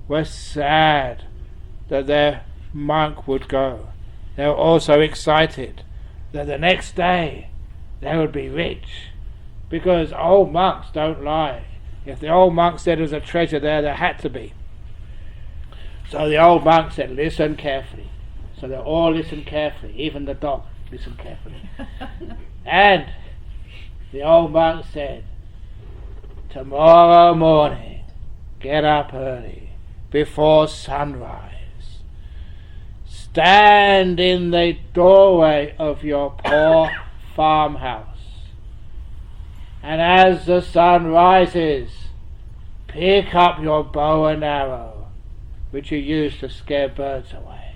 were sad that their monk would go, they were also excited that the next day they would be rich, because old monks don't lie. If the old monk said there was a treasure there had to be. So the old monk said, listen carefully. So they all listened carefully, even the dog listened carefully. And the old monk said, tomorrow morning, get up early, before sunrise. Stand in the doorway of your poor farmhouse. And as the sun rises, pick up your bow and arrow, which you use to scare birds away.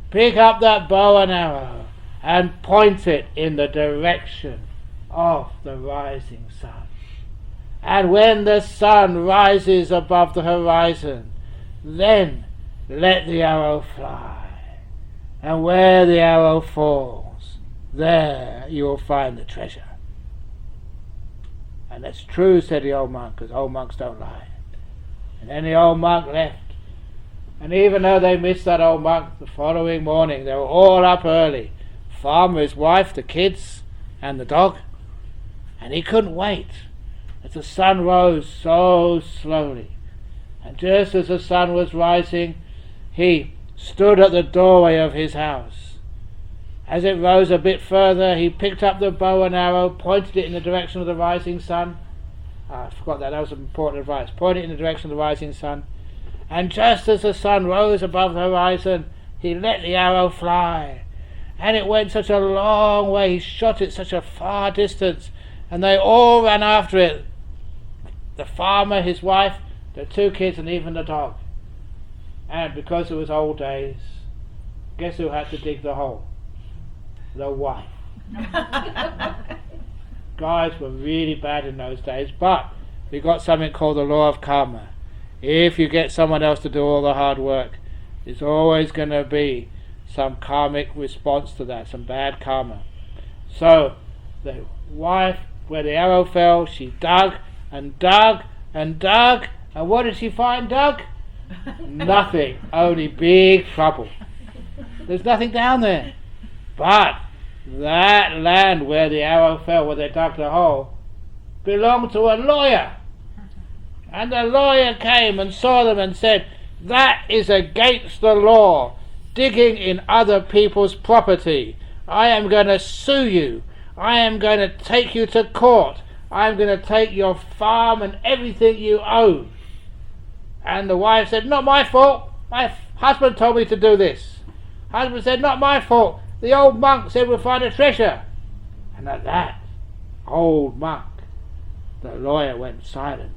Pick up that bow and arrow and point it in the direction of the rising sun. And when the sun rises above the horizon, then let the arrow fly. And where the arrow falls, there you will find the treasure. And that's true, said the old monk, because old monks don't lie. And then the old monk left. And even though they missed that old monk, the following morning they were all up early. Farmer, his wife, the kids, and the dog. And he couldn't wait as the sun rose so slowly. And just as the sun was rising, he stood at the doorway of his house. As it rose a bit further, he picked up the bow and arrow, pointed it in the direction of the rising sun. I forgot that was important advice. Pointed it in the direction of the rising sun. And just as the sun rose above the horizon, he let the arrow fly. And it went such a long way, he shot it such a far distance, and they all ran after it. The farmer, his wife, the two kids, and even the dog. And because it was old days, guess who had to dig the hole? The wife. Guys were really bad in those days, but we got something called the law of karma. If you get someone else to do all the hard work, there's always going to be some karmic response to that, some bad karma. So the wife, where the arrow fell, she dug and dug and dug, and what did she find, Doug? Nothing, only big trouble. There's nothing down there. But that land where the arrow fell, where they dug the hole, belonged to a lawyer. And the lawyer came and saw them and said, that is against the law, digging in other people's property. I am going to sue you. I am going to take you to court. I am going to take your farm and everything you own. And the wife said, not my fault. My husband told me to do this. Husband said, not my fault. The old monk said we'll find a treasure. And at that, old monk, the lawyer went silent.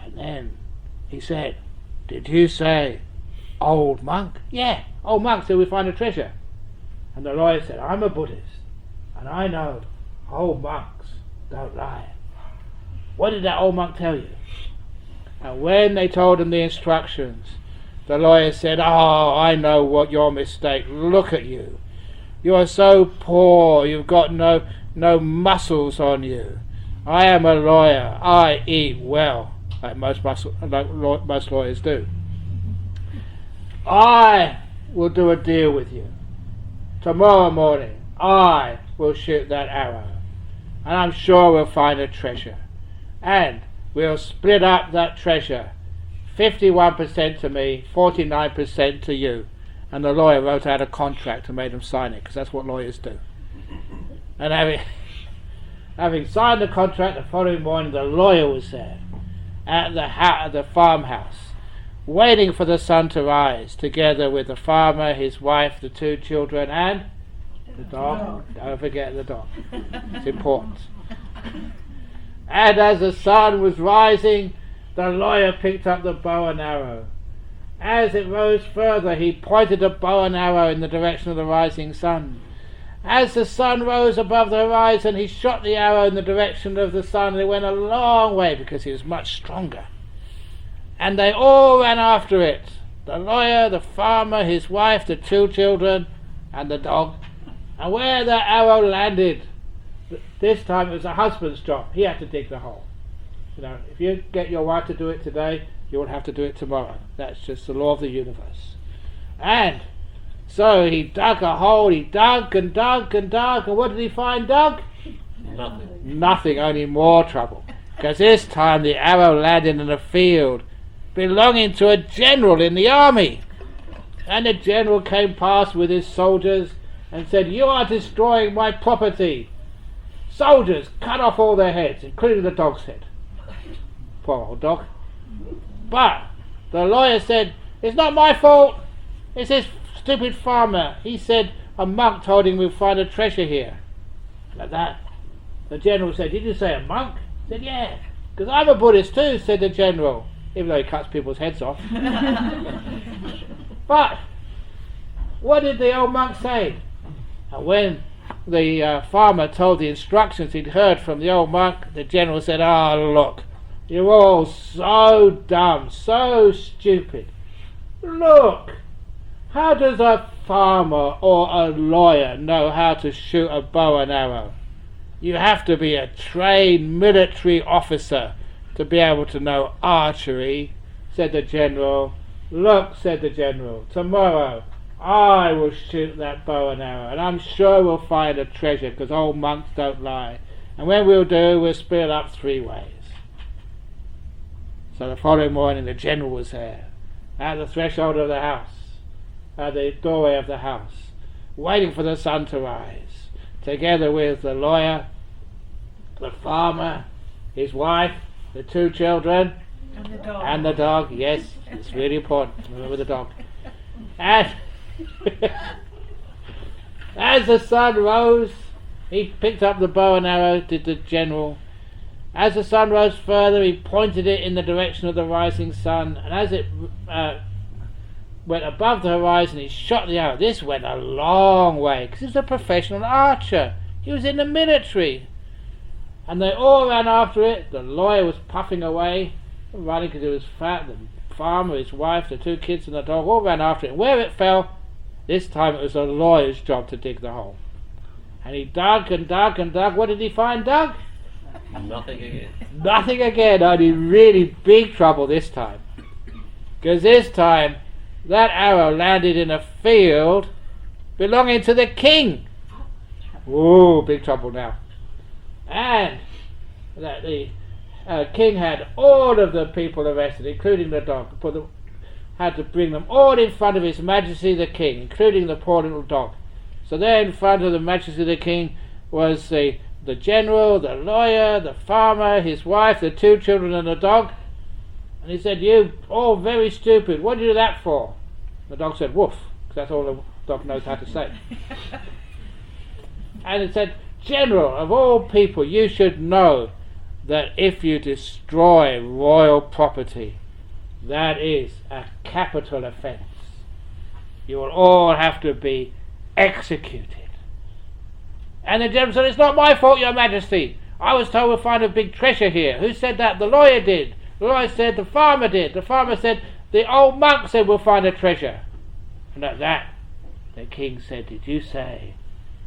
And then he said, did you say old monk? Yeah, old monk said we'll find a treasure. And the lawyer said, I'm a Buddhist, and I know old monks don't lie. What did that old monk tell you? And when they told him the instructions, the lawyer said, oh, I know what your mistake. Look at you. You are so poor. You've got no muscles on you. I am a lawyer. I eat well, like most lawyers do. I will do a deal with you. Tomorrow morning, I will shoot that arrow. And I'm sure we'll find a treasure. And we'll split up that treasure. 51% to me, 49% to you. And the lawyer wrote out a contract and made them sign it, because that's what lawyers do. And having signed the contract, the following morning the lawyer was there at the farmhouse, waiting for the sun to rise, together with the farmer, his wife, the two children, and the dog. Don't forget the dog. It's important. And as the sun was rising, the lawyer picked up the bow and arrow, As it rose further, he pointed a bow and arrow in the direction of the rising sun. As the sun rose above the horizon, he shot the arrow in the direction of the sun, and it went a long way because he was much stronger. And they all ran after it, the lawyer, the farmer, his wife, the 2 children, and the dog. And where the arrow landed, this time it was the husband's job. He had to dig the hole. If you get your wife to do it today, you will have to do it tomorrow. That's just the law of the universe. And so he dug a hole, he dug and dug and dug, and what did he find dug? Nothing, only more trouble. Because this time the arrow landed in a field belonging to a general in the army. And the general came past with his soldiers and said, "You are destroying my property. Soldiers, cut off all their heads, including the dog's head." Poor old dog. But the lawyer said, "It's not my fault. It's this stupid farmer. He said a monk told him we'll find a treasure here." Like that. The general said, "Did you say a monk?" He said, "Yeah, because I'm a Buddhist too," said the general, even though he cuts people's heads off. But what did the old monk say? And when the farmer told the instructions he'd heard from the old monk, the general said, "Oh, look, you're all so dumb, so stupid. Look, how does a farmer or a lawyer know how to shoot a bow and arrow? You have to be a trained military officer to be able to know archery," said the general. "Look," said the general, "tomorrow I will shoot that bow and arrow, and I'm sure we'll find a treasure, because old monks don't lie. And when we'll do, we'll split it up 3 ways." So the following morning the general was there, at the threshold of the house, at the doorway of the house, waiting for the sun to rise, together with the lawyer, the farmer, his wife, the 2 children, and the dog. Yes, it's really important. Remember the dog. And as the sun rose, he picked up the bow and arrow, did the general. As the sun rose further, he pointed it in the direction of the rising sun, and as it went above the horizon, he shot the arrow. This went a long way, because he was a professional archer. He was in the military. And they all ran after it. The lawyer was puffing away, running because he was fat. The farmer, his wife, the 2 kids and the dog all ran after it. And where it fell, this time it was the lawyer's job to dig the hole. And he dug and dug and dug. What did he find dug? Nothing again. Nothing again, only really big trouble this time. Because this time, that arrow landed in a field belonging to the king. Ooh, big trouble now. And that the king had all of the people arrested, including the dog. Had to bring them all in front of His Majesty the King, including the poor little dog. So there in front of the Majesty the King was the general, the lawyer, the farmer, his wife, the 2 children and the dog. And he said, "You all very stupid. What did you do that for?" The dog said, "Woof," because that's all the dog knows how to say. And it said, "General, of all people, you should know that if you destroy royal property, that is a capital offence. You will all have to be executed." And the general said, "It's not my fault, Your Majesty. I was told we'll find a big treasure here." Who said that? The lawyer did. The lawyer said the farmer did. The farmer said the old monk said we'll find a treasure. And at that, the king said, "Did you say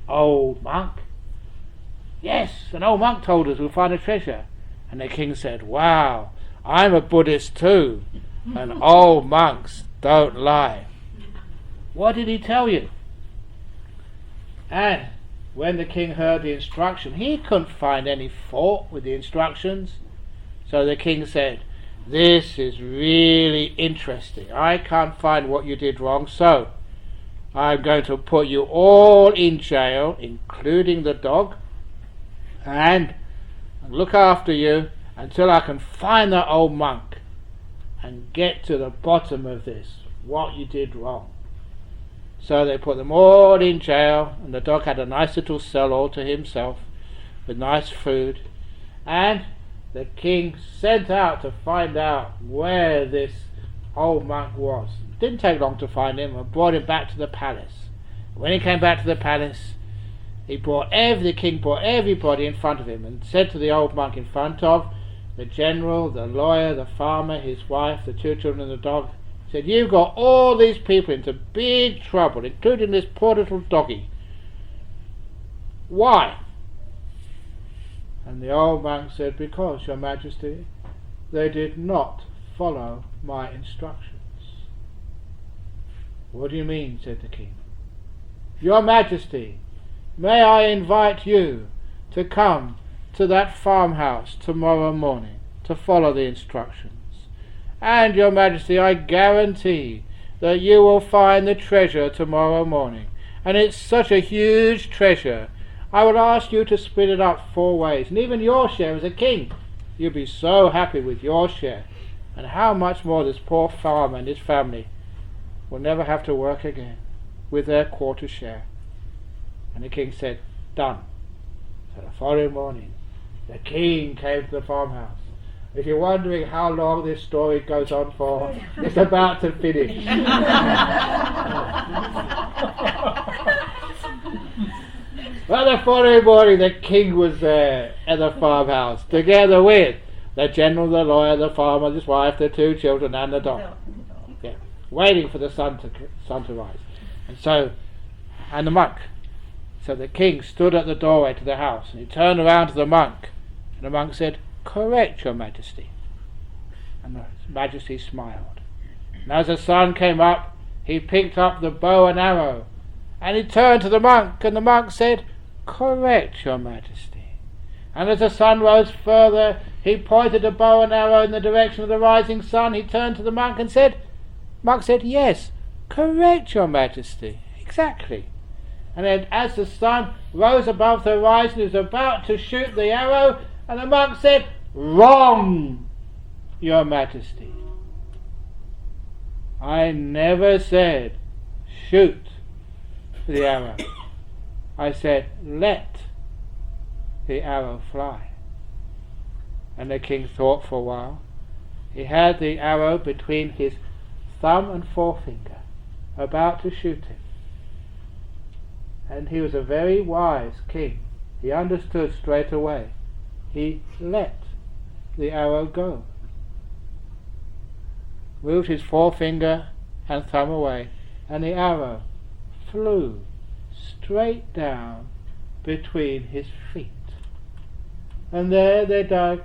old monk?" "Yes, an old monk told us we'll find a treasure." And the king said, "Wow, I'm a Buddhist too, and old monks don't lie. What did he tell you?" And when the king heard the instruction, he couldn't find any fault with the instructions. So the king said, "This is really interesting. I can't find what you did wrong, so I'm going to put you all in jail, including the dog, and look after you until I can find that old monk and get to the bottom of this, what you did wrong." So they put them all in jail, and the dog had a nice little cell all to himself with nice food. And the king sent out to find out where this old monk was. Didn't take long to find him, and brought him back to the palace. When he came back to the palace, the king brought everybody in front of him and said to the old monk in front of the general, the lawyer, the farmer, his wife, the 2 children and the dog, said, "You've got all these people into big trouble, including this poor little doggy. Why?" And the old monk said, "Because, Your Majesty, they did not follow my instructions." "What do you mean?" said the king. "Your Majesty, may I invite you to come to that farmhouse tomorrow morning to follow the instructions. And, Your Majesty, I guarantee that you will find the treasure tomorrow morning. And it's such a huge treasure, I would ask you to split it up 4 ways, and even your share as a king. You'll be so happy with your share. And how much more this poor farmer and his family will never have to work again with their quarter share." And the king said, "Done." So the following morning, the king came to the farmhouse. If you're wondering how long this story goes on for, it's about to finish. Well, the following morning, the king was there at the farmhouse, together with the general, the lawyer, the farmer, his wife, the 2 children, and the dog. Yeah, waiting for the sun to rise. And the monk. So the king stood at the doorway to the house, and he turned around to the monk, and the monk said, "Correct, Your Majesty." And the Majesty smiled. And as the sun came up, he picked up the bow and arrow, and he turned to the monk, and the monk said, "Correct, Your Majesty." And as the sun rose further, he pointed the bow and arrow in the direction of the rising sun. He turned to the monk and said, "Yes, correct, Your Majesty, exactly." And then as the sun rose above the horizon, he was about to shoot the arrow, and the monk said, "Wrong, Your Majesty. I never said shoot the arrow. I said let the arrow fly." And the king thought for a while. He had the arrow between his thumb and forefinger, about to shoot him. And he was a very wise king. He understood straight away. He let the arrow go, moved his forefinger and thumb away, and the arrow flew straight down between his feet. And there they dug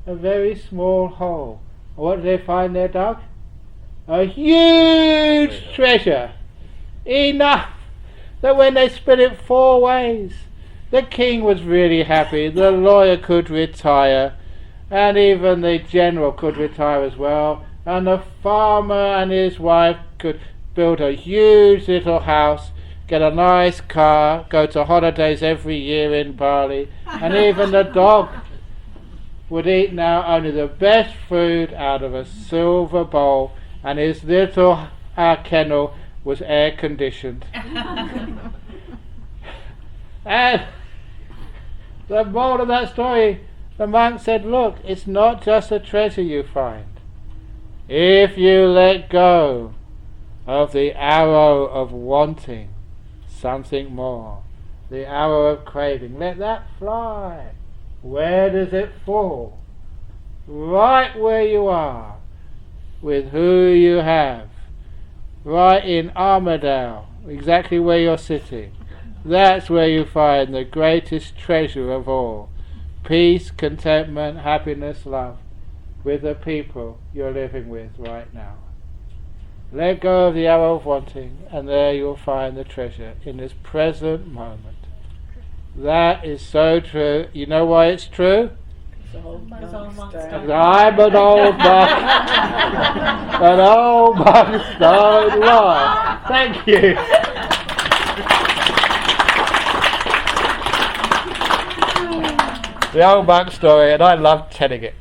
a very small hole. What did they find there dug? A huge treasure, enough that when they split it 4 ways, the king was really happy, the lawyer could retire, and even the general could retire as well, and the farmer and his wife could build a huge little house, get a nice car, go to holidays every year in Bali, and even the dog would eat now only the best food out of a silver bowl, and his little kennel was air conditioned. And the moral of that story, the monk said, look, it's not just a treasure you find. If you let go of the arrow of wanting something more, the arrow of craving, let that fly. Where does it fall? Right where you are, with who you have, right in Armadale, exactly where you're sitting. That's where you find the greatest treasure of all, peace, contentment, happiness, love, with the people you're living with right now. Let go of the arrow of wanting, and there you'll find the treasure in this present moment. That is so true. You know why it's true? I'm an old monk. An old monks don't lie. Thank you. The old monk story, and I love telling it.